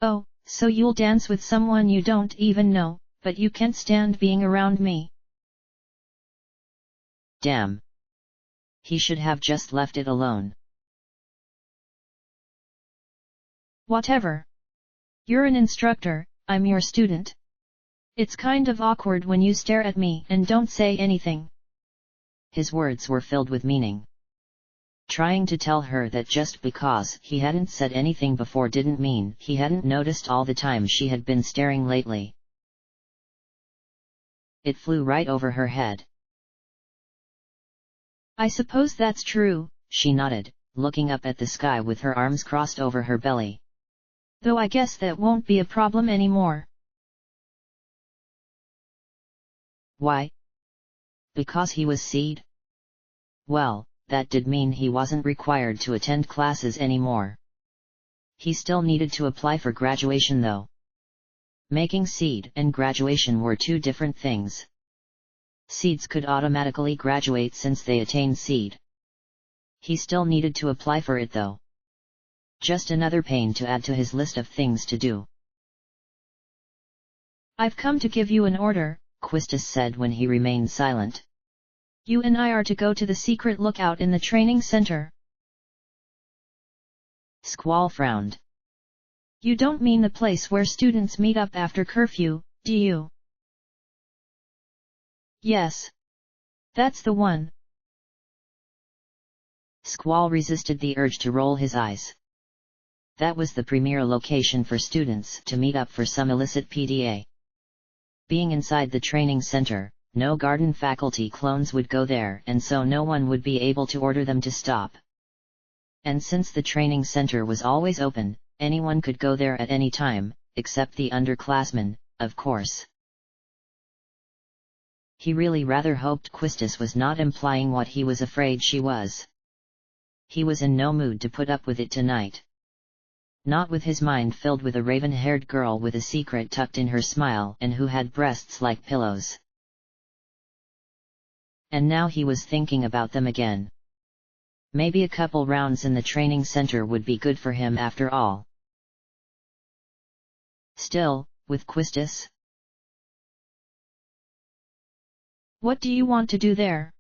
Oh, so you'll dance with someone you don't even know, but you can't stand being around me. Damn. He should have just left it alone. Whatever. You're an instructor, I'm your student. It's kind of awkward when you stare at me and don't say anything. His words were filled with meaning. Trying to tell her that just because he hadn't said anything before didn't mean he hadn't noticed all the time she had been staring lately. It flew right over her head. I suppose that's true, she nodded, looking up at the sky with her arms crossed over her belly. Though I guess that won't be a problem anymore. Why? Because he was VIII? Well, that did mean he wasn't required to attend classes anymore. He still needed to apply for graduation though. Making VIII and graduation were two different things. VIIIs could automatically graduate since they attained VIII. He still needed to apply for it though. Just another pain to add to his list of things to do. I've come to give you an order, Quistis said when he remained silent. You and I are to go to the secret lookout in the training center. Squall frowned. You don't mean the place where students meet up after curfew, do you? Yes. That's the one. Squall resisted the urge to roll his eyes. That was the premier location for students to meet up for some illicit PDA. Being inside the training center, no garden faculty clones would go there and so no one would be able to order them to stop. And since the training center was always open, anyone could go there at any time, except the underclassmen, of course. He really rather hoped Quistis was not implying what he was afraid she was. He was in no mood to put up with it tonight. Not with his mind filled with a raven-haired girl with a secret tucked in her smile and who had breasts like pillows. And now he was thinking about them again. Maybe a couple rounds in the training center would be good for him after all. Still, with Quistis? What do you want to do there?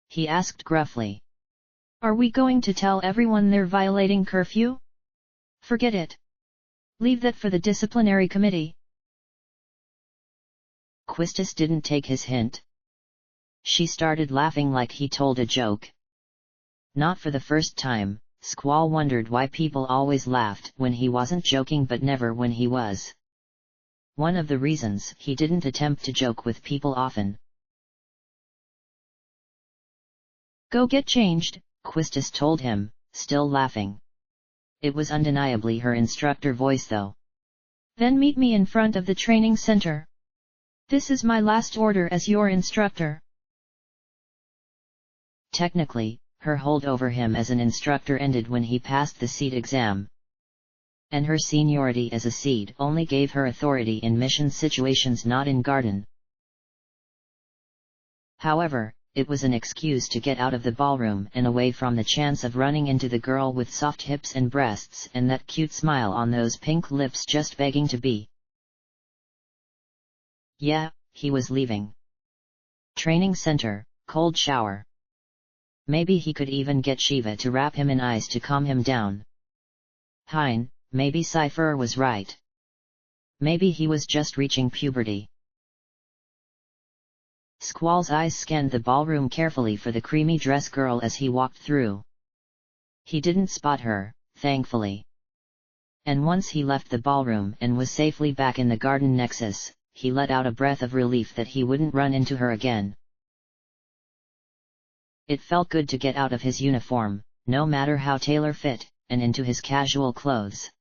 He asked gruffly. Are we going to tell everyone they're violating curfew? Forget it. Leave that for the disciplinary committee. Quistis didn't take his hint. She started laughing like he told a joke. Not for the first time, Squall wondered why people always laughed when he wasn't joking but never when he was. One of the reasons he didn't attempt to joke with people often. Go get changed, Quistis told him, still laughing. It was undeniably her instructor voice though. Then meet me in front of the training center. This is my last order as your instructor. Technically, her hold over him as an instructor ended when he passed the VIII exam. And her seniority as a VIII only gave her authority in mission situations, not in garden. However, it was an excuse to get out of the ballroom and away from the chance of running into the girl with soft hips and breasts and that cute smile on those pink lips just begging to be. Yeah, he was leaving. Training center, cold shower. Maybe he could even get Shiva to wrap him in ice to calm him down. Hein, maybe Cypher was right. Maybe he was just reaching puberty. Squall's eyes scanned the ballroom carefully for the creamy dress girl as he walked through. He didn't spot her, thankfully. And once he left the ballroom and was safely back in the garden nexus, he let out a breath of relief that he wouldn't run into her again. It felt good to get out of his uniform, no matter how tailor-fit, and into his casual clothes.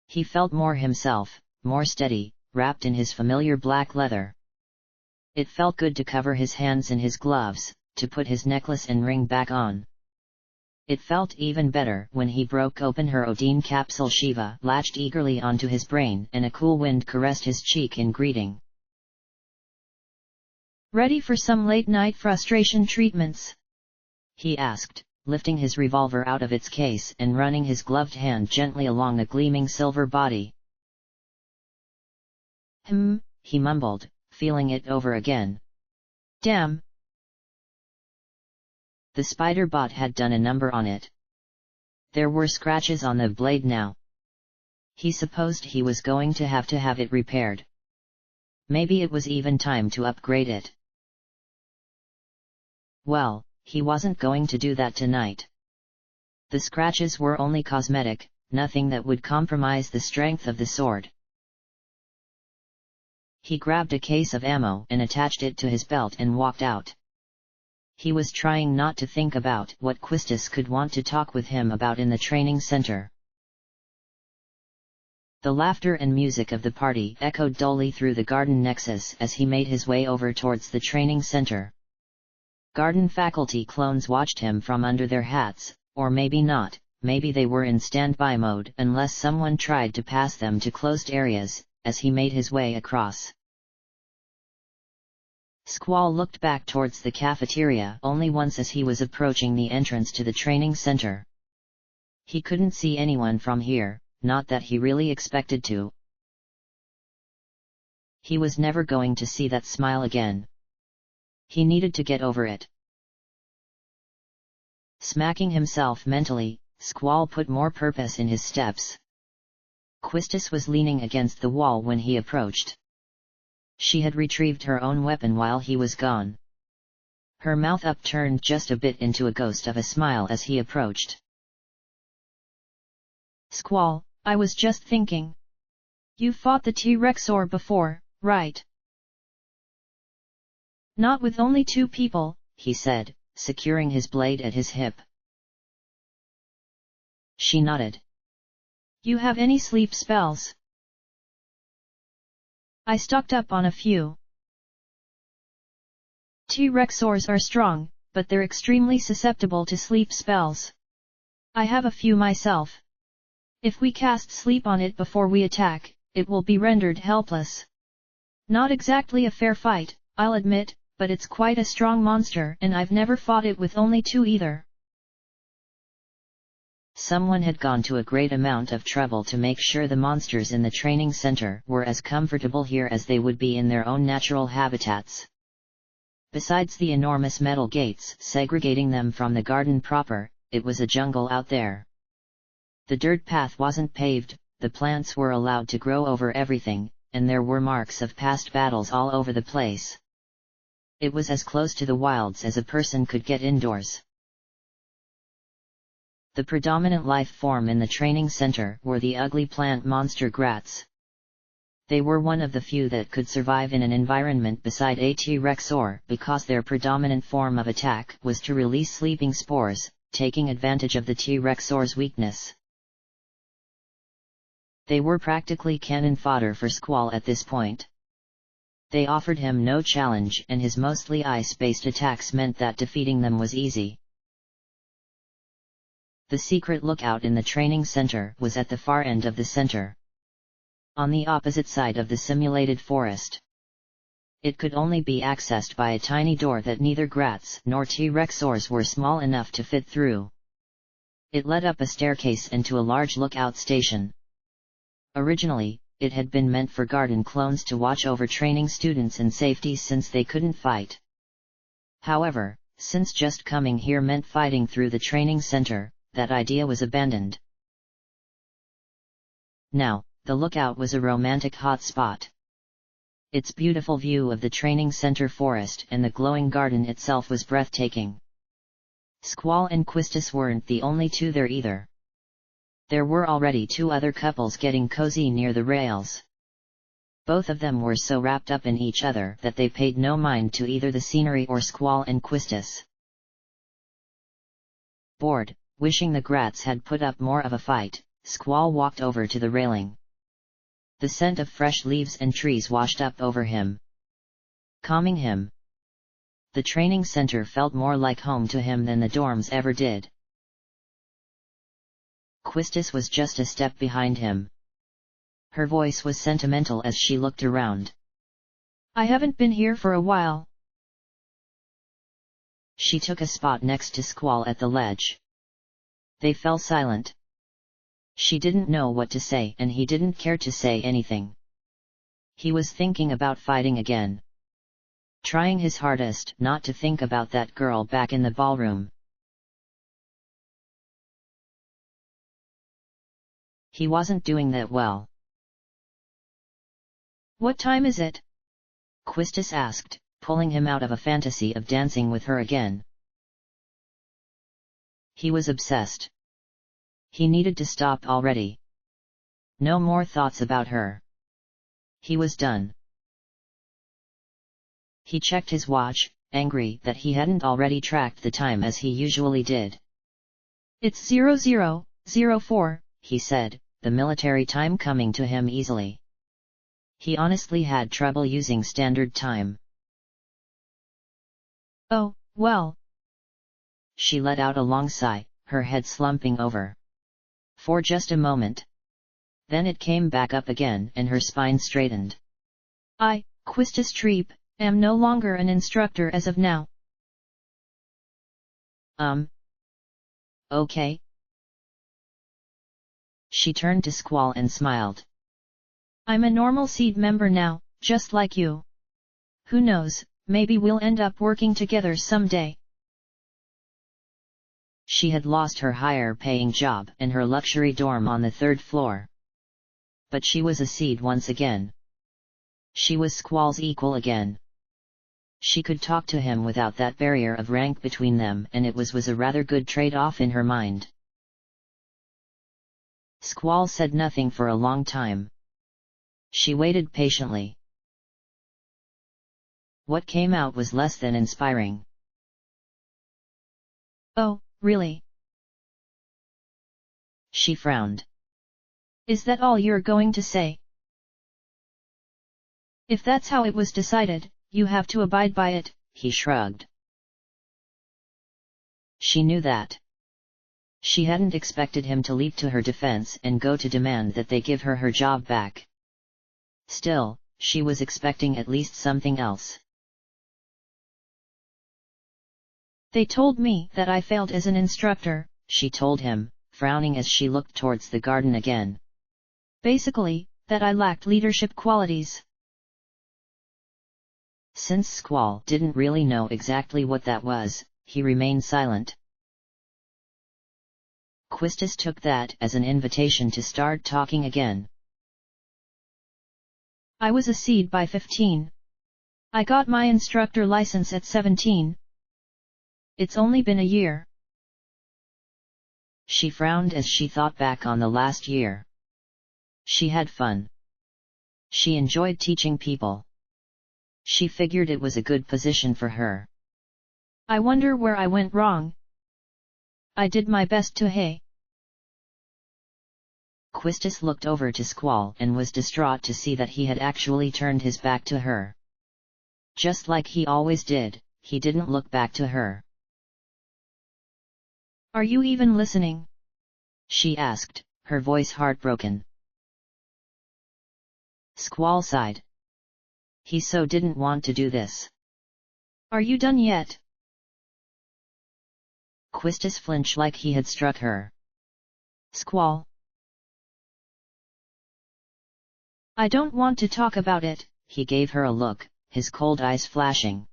He felt more himself, more steady, wrapped in his familiar black leather. It felt good to cover his hands in his gloves, to put his necklace and ring back on. It felt even better when he broke open her Odin capsule. Shiva latched eagerly onto his brain and a cool wind caressed his cheek in greeting. "Ready for some late-night frustration treatments?" he asked, lifting his revolver out of its case and running his gloved hand gently along the gleaming silver body. He mumbled, feeling it over again. Damn. The spider bot had done a number on it. There were scratches on the blade now. He supposed he was going to have it repaired. Maybe it was even time to upgrade it. Well, he wasn't going to do that tonight. The scratches were only cosmetic, nothing that would compromise the strength of the sword. He grabbed a case of ammo and attached it to his belt and walked out. He was trying not to think about what Quistis could want to talk with him about in the training center. The laughter and music of the party echoed dully through the garden nexus as he made his way over towards the training center. Garden faculty clones watched him from under their hats, or maybe not, maybe they were in standby mode unless someone tried to pass them to closed areas, as he made his way across. Squall looked back towards the cafeteria only once as he was approaching the entrance to the training center. He couldn't see anyone from here, not that he really expected to. He was never going to see that smile again. He needed to get over it. Smacking himself mentally, Squall put more purpose in his steps. Quistis was leaning against the wall when he approached. She had retrieved her own weapon while he was gone. Her mouth upturned just a bit into a ghost of a smile as he approached. "Squall, I was just thinking. You fought the T-Rexor before, right?" "Not with only 2 people," he said, securing his blade at his hip. She nodded. "You have any sleep spells?" "I stocked up on a few. T-Rexors are strong, but they're extremely susceptible to sleep spells. I have a few myself. If we cast sleep on it before we attack, it will be rendered helpless. Not exactly a fair fight, I'll admit, but it's quite a strong monster and I've never fought it with only 2 either." Someone had gone to a great amount of trouble to make sure the monsters in the training center were as comfortable here as they would be in their own natural habitats. Besides the enormous metal gates segregating them from the garden proper, it was a jungle out there. The dirt path wasn't paved, the plants were allowed to grow over everything, and there were marks of past battles all over the place. It was as close to the wilds as a person could get indoors. The predominant life form in the training center were the ugly plant monster grats. They were one of the few that could survive in an environment beside a T-Rexor because their predominant form of attack was to release sleeping spores, taking advantage of the T-Rexor's weakness. They were practically cannon fodder for Squall at this point. They offered him no challenge and his mostly ice-based attacks meant that defeating them was easy. The secret lookout in the training center was at the far end of the center. On the opposite side of the simulated forest. It could only be accessed by a tiny door that neither grats nor T-Rexors were small enough to fit through. It led up a staircase into a large lookout station. Originally, it had been meant for garden clones to watch over training students in safety since they couldn't fight. However, since just coming here meant fighting through the training center, that idea was abandoned. Now, The lookout was a romantic hot spot. Its beautiful view of the training center forest and the glowing garden itself was breathtaking. Squall and Quistis weren't the only two there either. There were already 2 other couples getting cozy near the rails. Both of them were so wrapped up in each other that they paid no mind to either the scenery or Squall and Quistis. Bored, wishing the Grats had put up more of a fight, Squall walked over to the railing. The scent of fresh leaves and trees washed up over him, calming him. The training center felt more like home to him than the dorms ever did. Quistis was just a step behind him. Her voice was sentimental as she looked around. I haven't been here for a while. She took a spot next to Squall at the ledge. They fell silent. She didn't know what to say and he didn't care to say anything. He was thinking about fighting again. Trying his hardest not to think about that girl back in the ballroom. He wasn't doing that well. What time is it? Quistis asked, pulling him out of a fantasy of dancing with her again. He was obsessed. He needed to stop already. No more thoughts about her. He was done. He checked his watch, angry that he hadn't already tracked the time as he usually did. It's 00:04, he said, the military time coming to him easily. He honestly had trouble using standard time. Oh, well. She let out a long sigh, her head slumping over. For just a moment. Then it came back up again and her spine straightened. I, Quistis Treep, am no longer an instructor as of now. Okay. She turned to Squall and smiled. I'm a normal seed member now, just like you. Who knows, maybe we'll end up working together someday. She had lost her higher-paying job and her luxury dorm on the 3rd floor. But she was a seed once again. She was Squall's equal again. She could talk to him without that barrier of rank between them and it was a rather good trade-off in her mind. Squall said nothing for a long time. She waited patiently. What came out was less than inspiring. Oh, really? She frowned. Is that all you're going to say? If that's how it was decided, you have to abide by it, he shrugged. She knew that. She hadn't expected him to leap to her defense and go to demand that they give her her job back. Still, she was expecting at least something else. They told me that I failed as an instructor, she told him, frowning as she looked towards the garden again. Basically, that I lacked leadership qualities. Since Squall didn't really know exactly what that was, he remained silent. Quistis took that as an invitation to start talking again. I was a seed by 15. I got my instructor license at 17. It's only been a year. She frowned as she thought back on the last year. She had fun. She enjoyed teaching people. She figured it was a good position for her. I wonder where I went wrong. I did my best to hey. Quistis looked over to Squall and was distraught to see that he had actually turned his back to her. Just like he always did, he didn't look back to her. Are you even listening? She asked, her voice heartbroken. Squall sighed. He so didn't want to do this. Are you done yet? Quistis flinched like he had struck her. Squall. I don't want to talk about it. He gave her a look, his cold eyes flashing.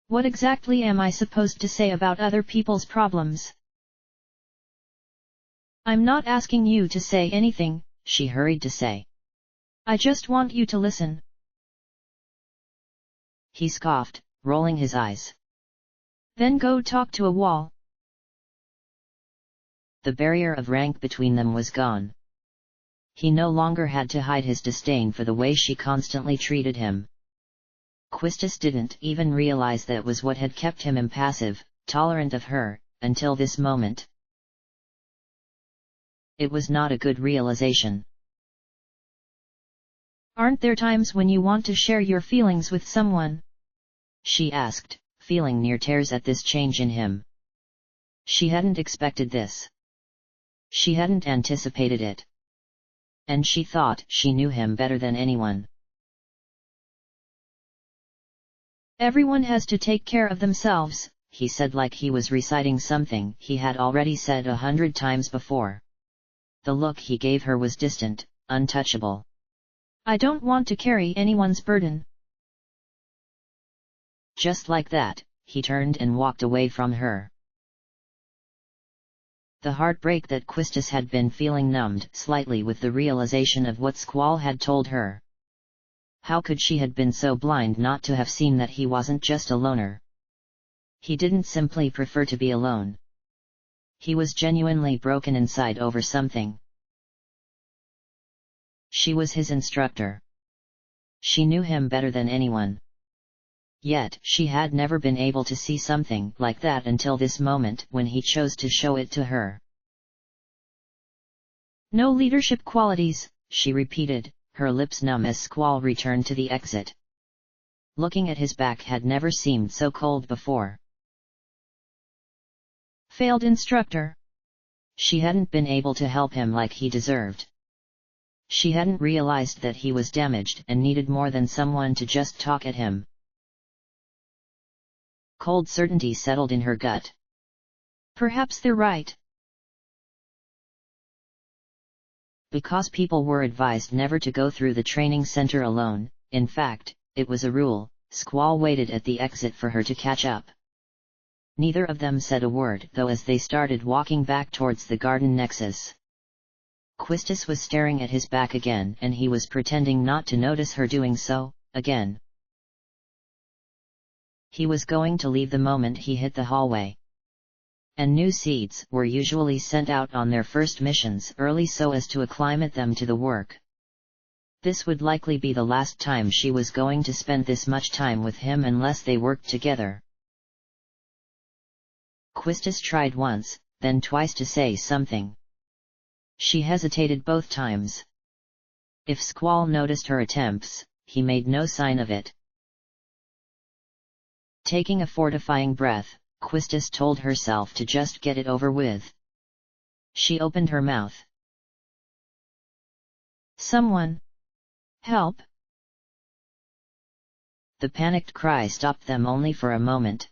What exactly am I supposed to say about other people's problems? I'm not asking you to say anything, she hurried to say. I just want you to listen. He scoffed, rolling his eyes. Then go talk to a wall. The barrier of rank between them was gone. He no longer had to hide his disdain for the way she constantly treated him. Quistis didn't even realize that was what had kept him impassive, tolerant of her, until this moment. It was not a good realization. Aren't there times when you want to share your feelings with someone? She asked, feeling near tears at this change in him. She hadn't expected this. She hadn't anticipated it. And she thought she knew him better than anyone. Everyone has to take care of themselves, he said like he was reciting something he had already said 100 times before. The look he gave her was distant, untouchable. I don't want to carry anyone's burden. Just like that, he turned and walked away from her. The heartbreak that Quistis had been feeling numbed slightly with the realization of what Squall had told her. How could she have been so blind not to have seen that he wasn't just a loner? He didn't simply prefer to be alone. He was genuinely broken inside over something. She was his instructor. She knew him better than anyone. Yet she had never been able to see something like that until this moment when he chose to show it to her. No leadership qualities, she repeated, her lips numb as Squall returned to the exit. Looking at his back had never seemed so cold before. Failed instructor. She hadn't been able to help him like he deserved. She hadn't realized that he was damaged and needed more than someone to just talk at him. Cold certainty settled in her gut. Perhaps they're right. Because people were advised never to go through the training center alone, in fact, it was a rule, Squall waited at the exit for her to catch up. Neither of them said a word though as they started walking back towards the garden nexus. Quistis was staring at his back again and he was pretending not to notice her doing so, again. He was going to leave the moment he hit the hallway. And new seeds were usually sent out on their first missions early so as to acclimate them to the work. This would likely be the last time she was going to spend this much time with him unless they worked together. Quistis tried once, then twice to say something. She hesitated both times. If Squall noticed her attempts, he made no sign of it. Taking a fortifying breath, Quistis told herself to just get it over with. She opened her mouth. Someone! Help! The panicked cry stopped them only for a moment.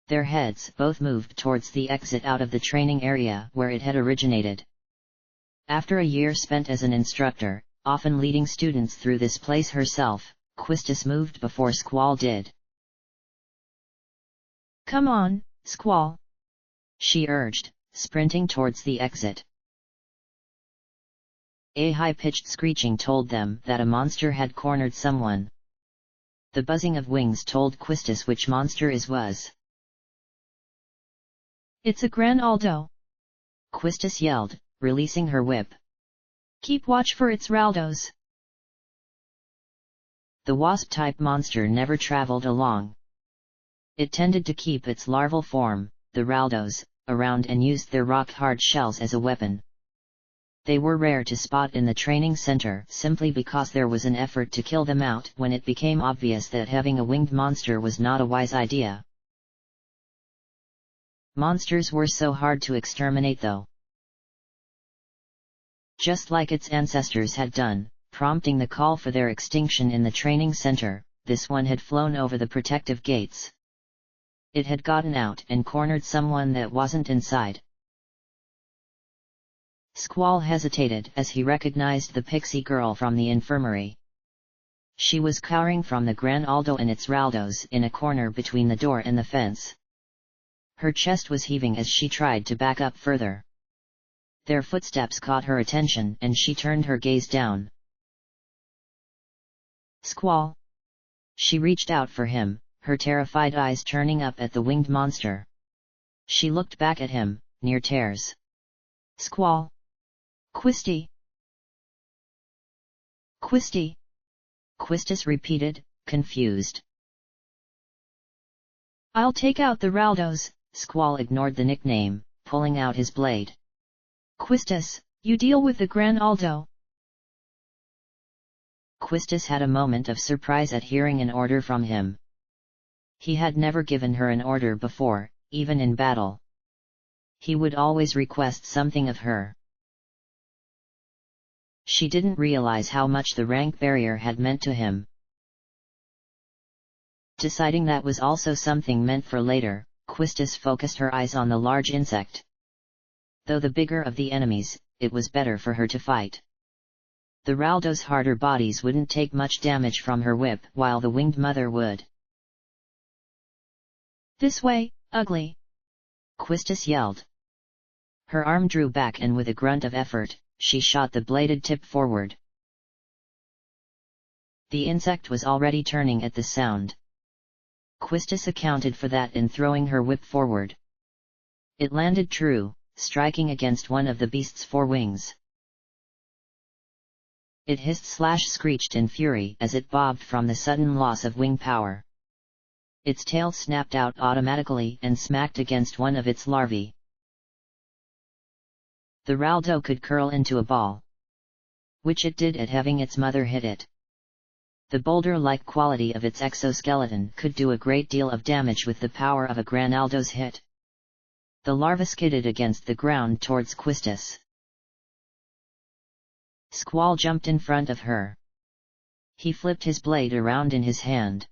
Their heads both moved towards the exit out of the training area where it had originated. After a year spent as an instructor, often leading students through this place herself, Quistis moved before Squall did. Come on, Squall! She urged, sprinting towards the exit. A high-pitched screeching told them that a monster had cornered someone. The buzzing of wings told Quistis which monster it was. It's a Granaldo! Quistis yelled, releasing her whip. Keep watch for its raldos. The wasp-type monster never traveled along. It tended to keep its larval form, the raldos, around and used their rock-hard shells as a weapon. They were rare to spot in the training center simply because there was an effort to kill them out when it became obvious that having a winged monster was not a wise idea. Monsters were so hard to exterminate though. Just like its ancestors had done, prompting the call for their extinction in the training center, this one had flown over the protective gates. It had gotten out and cornered someone that wasn't inside. Squall hesitated as he recognized the pixie girl from the infirmary. She was cowering from the Granaldo and its raldos in a corner between the door and the fence. Her chest was heaving as she tried to back up further. Their footsteps caught her attention and she turned her gaze down. Squall! She reached out for him, her terrified eyes turning up at the winged monster. She looked back at him, near tears. Squall! Quisty! Quisty! Quistis repeated, confused. I'll take out the Raldos. Squall ignored the nickname, pulling out his blade. Quistis, you deal with the Gran Aldo. Quistis had a moment of surprise at hearing an order from him. He had never given her an order before, even in battle. He would always request something of her. She didn't realize how much the rank barrier had meant to him. Deciding that was also something meant for later, Quistis focused her eyes on the large insect. Though the bigger of the enemies, it was better for her to fight. The Raldo's harder bodies wouldn't take much damage from her whip, while the winged mother would. This way, ugly! Quistis yelled. Her arm drew back and with a grunt of effort, she shot the bladed tip forward. The insect was already turning at the sound. Quistis accounted for that in throwing her whip forward. It landed true, striking against one of the beast's forewings. It hissed/screeched in fury as it bobbed from the sudden loss of wing power. Its tail snapped out automatically and smacked against one of its larvae. The Raldo could curl into a ball, which it did at having its mother hit it. The boulder-like quality of its exoskeleton could do a great deal of damage with the power of a Gran Aldo's hit. The larva skidded against the ground towards Quistis. Squall jumped in front of her. He flipped his blade around in his hand.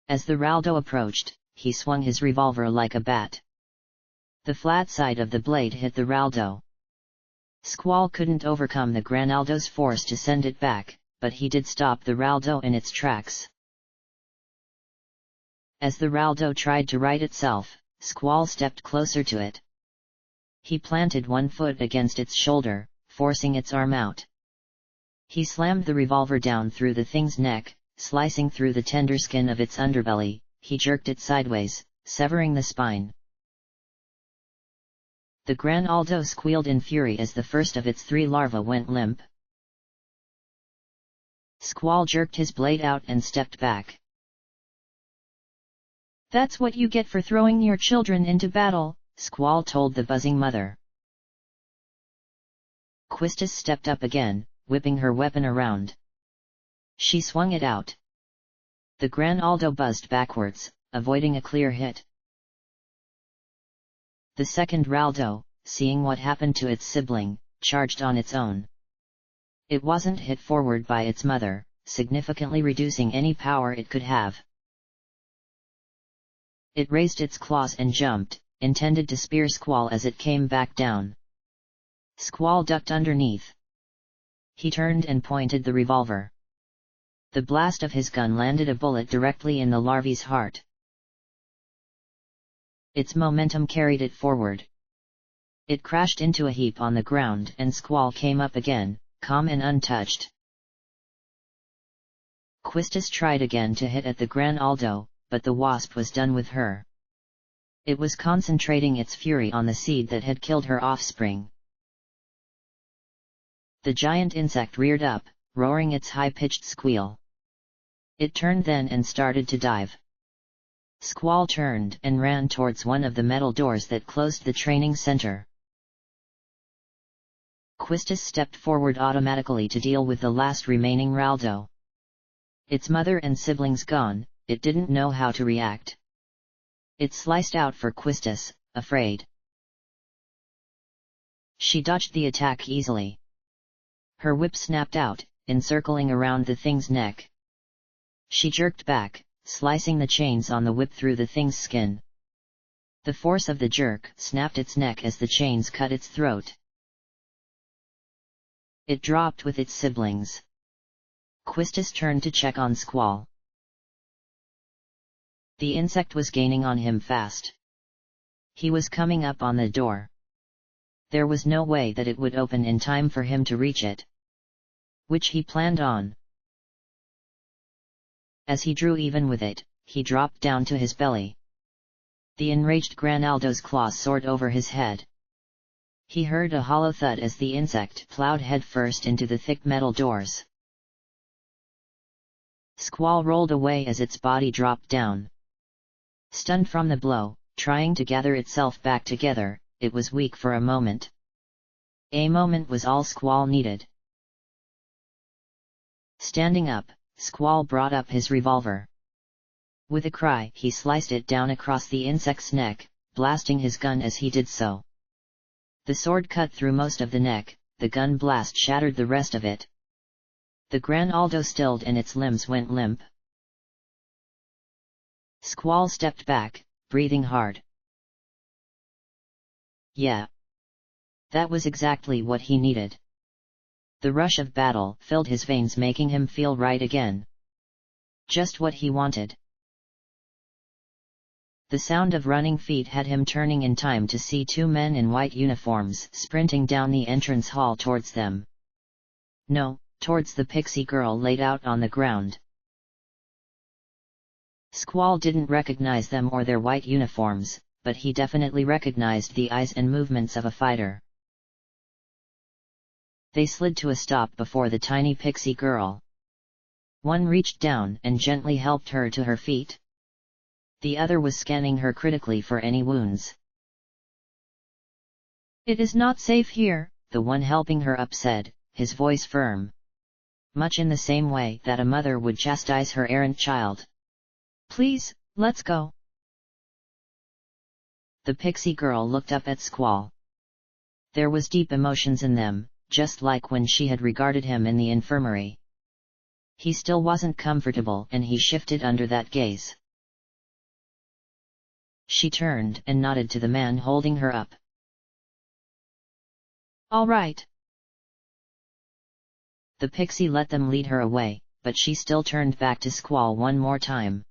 As the Raldo approached, he swung his revolver like a bat. The flat side of the blade hit the Raldo. Squall couldn't overcome the Gran Aldo's force to send it back, but he did stop the Raldo in its tracks. As the Raldo tried to right itself, Squall stepped closer to it. He planted one foot against its shoulder, forcing its arm out. He slammed the revolver down through the thing's neck, slicing through the tender skin of its underbelly. He jerked it sideways, severing the spine. The Gran Aldo squealed in fury as the first of its 3 larvae went limp. Squall jerked his blade out and stepped back. That's what you get for throwing your children into battle, Squall told the buzzing mother. Quistis stepped up again, whipping her weapon around. She swung it out. The Gran Aldo buzzed backwards, avoiding a clear hit. The second Raldo, seeing what happened to its sibling, charged on its own. It wasn't hit forward by its mother, significantly reducing any power it could have. It raised its claws and jumped, intended to spear Squall as it came back down. Squall ducked underneath. He turned and pointed the revolver. The blast of his gun landed a bullet directly in the larvae's heart. Its momentum carried it forward. It crashed into a heap on the ground and Squall came up again, calm and untouched. Quistis tried again to hit at the Gran Aldo, but the wasp was done with her. It was concentrating its fury on the seed that had killed her offspring. The giant insect reared up, roaring its high-pitched squeal. It turned then and started to dive. Squall turned and ran towards one of the metal doors that closed the training center. Quistis stepped forward automatically to deal with the last remaining Raldo. Its mother and siblings gone, it didn't know how to react. It sliced out for Quistis, afraid. She dodged the attack easily. Her whip snapped out, encircling around the thing's neck. She jerked back, slicing the chains on the whip through the thing's skin. The force of the jerk snapped its neck as the chains cut its throat. It dropped with its siblings. Quistis turned to check on Squall. The insect was gaining on him fast. He was coming up on the door. There was no way that it would open in time for him to reach it, which he planned on. As he drew even with it, he dropped down to his belly. The enraged Granaldo's claws soared over his head. He heard a hollow thud as the insect plowed headfirst into the thick metal doors. Squall rolled away as its body dropped down. Stunned from the blow, trying to gather itself back together, it was weak for a moment. A moment was all Squall needed. Standing up, Squall brought up his revolver. With a cry, he sliced it down across the insect's neck, blasting his gun as he did so. The sword cut through most of the neck, the gun blast shattered the rest of it. The Granaldo stilled and its limbs went limp. Squall stepped back, breathing hard. Yeah. That was exactly what he needed. The rush of battle filled his veins, making him feel right again. Just what he wanted. The sound of running feet had him turning in time to see two men in white uniforms sprinting down the entrance hall towards them. No, towards the pixie girl laid out on the ground. Squall didn't recognize them or their white uniforms, but he definitely recognized the eyes and movements of a fighter. They slid to a stop before the tiny pixie girl. One reached down and gently helped her to her feet. The other was scanning her critically for any wounds. "It is not safe here," the one helping her up said, his voice firm. Much in the same way that a mother would chastise her errant child. "Please, let's go." The pixie girl looked up at Squall. There was deep emotions in them, just like when she had regarded him in the infirmary. He still wasn't comfortable and he shifted under that gaze. She turned and nodded to the man holding her up. "All right." The pixie let them lead her away, but she still turned back to Squall one more time.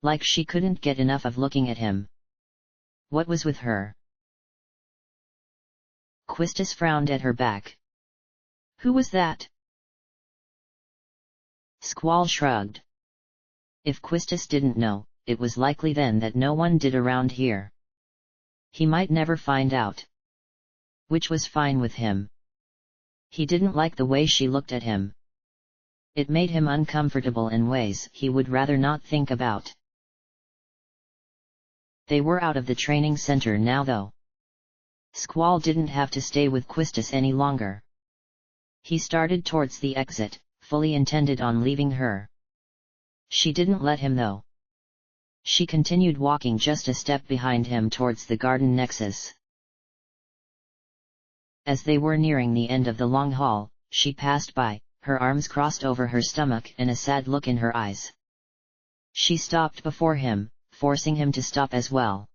Like she couldn't get enough of looking at him. What was with her? Quistis frowned at her back. "Who was that?" Squall shrugged. If Quistis didn't know, it was likely then that no one did around here. He might never find out. Which was fine with him. He didn't like the way she looked at him. It made him uncomfortable in ways he would rather not think about. They were out of the training center now though. Squall didn't have to stay with Quistis any longer. He started towards the exit, fully intended on leaving her. She didn't let him though. She continued walking just a step behind him towards the garden nexus. As they were nearing the end of the long hall, she passed by, her arms crossed over her stomach and a sad look in her eyes. She stopped before him, forcing him to stop as well.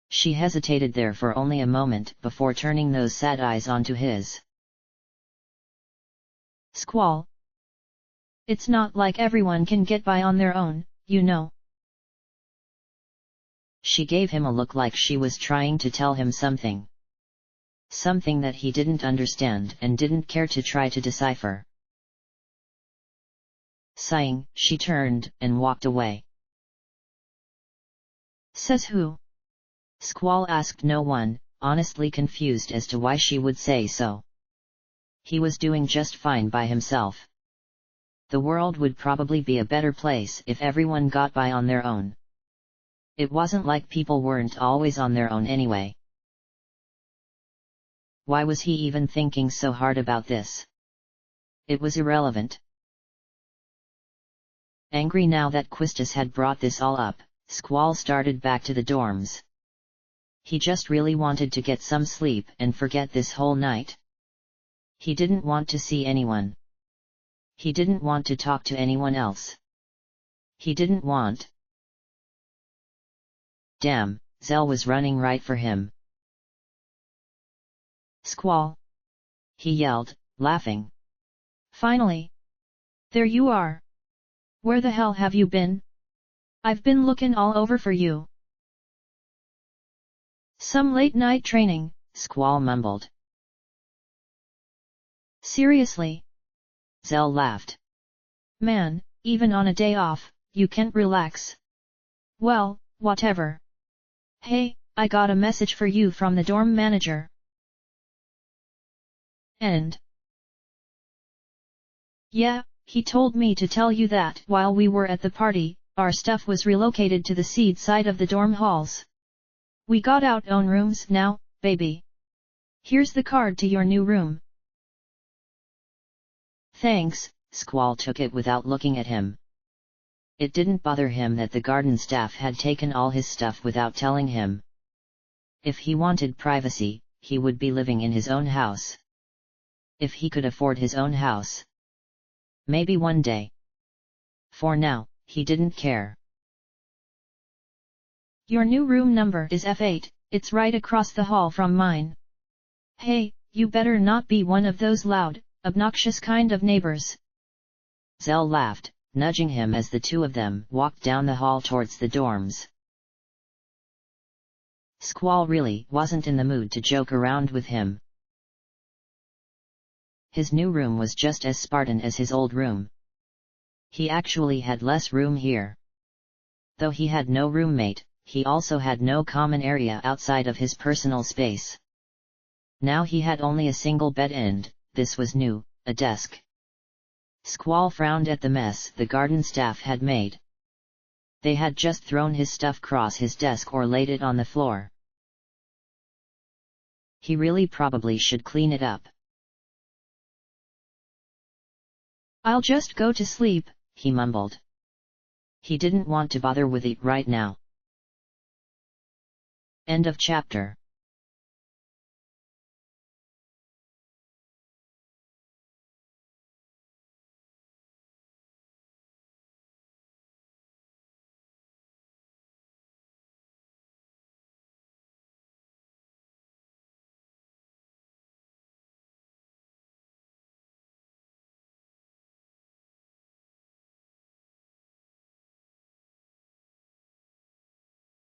She hesitated there for only a moment before turning those sad eyes onto his. "Squall. It's not like everyone can get by on their own, you know." She gave him a look like she was trying to tell him something. Something that he didn't understand and didn't care to try to decipher. Sighing, she turned and walked away. "Says who?" Squall asked no one, honestly confused as to why she would say so. He was doing just fine by himself. The world would probably be a better place if everyone got by on their own. It wasn't like people weren't always on their own anyway. Why was he even thinking so hard about this? It was irrelevant. Angry now that Quistis had brought this all up, Squall started back to the dorms. He just really wanted to get some sleep and forget this whole night. He didn't want to see anyone. He didn't want to talk to anyone else. He didn't want. Damn, Zell was running right for him. "Squall!" he yelled, laughing. "Finally! There you are! Where the hell have you been? I've been looking all over for you." "Some late night training," Squall mumbled. "Seriously?" Zell laughed. "Man, even on a day off, you can't relax. Well, whatever. Hey, I got a message for you from the dorm manager. End. Yeah, he told me to tell you that while we were at the party, our stuff was relocated to the seed side of the dorm halls. We got our own rooms now, baby. Here's the card to your new room. Thanks, Squall took it without looking at him. It didn't bother him that the garden staff had taken all his stuff without telling him. If he wanted privacy, he would be living in his own house. If he could afford his own house. Maybe one day. For now, he didn't care. Your new room number is F8, it's right across the hall from mine. Hey, you better not be one of those loud, obnoxious kind of neighbors. Zell laughed, nudging him as the two of them walked down the hall towards the dorms. Squall really wasn't in the mood to joke around with him. His new room was just as Spartan as his old room. He actually had less room here. Though he had no roommate, he also had no common area outside of his personal space. Now he had only a single bed and, this was new, a desk. Squall frowned at the mess the garden staff had made. They had just thrown his stuff across his desk or laid it on the floor. He really probably should clean it up. I'll just go to sleep, he mumbled. He didn't want to bother with it right now. End of chapter.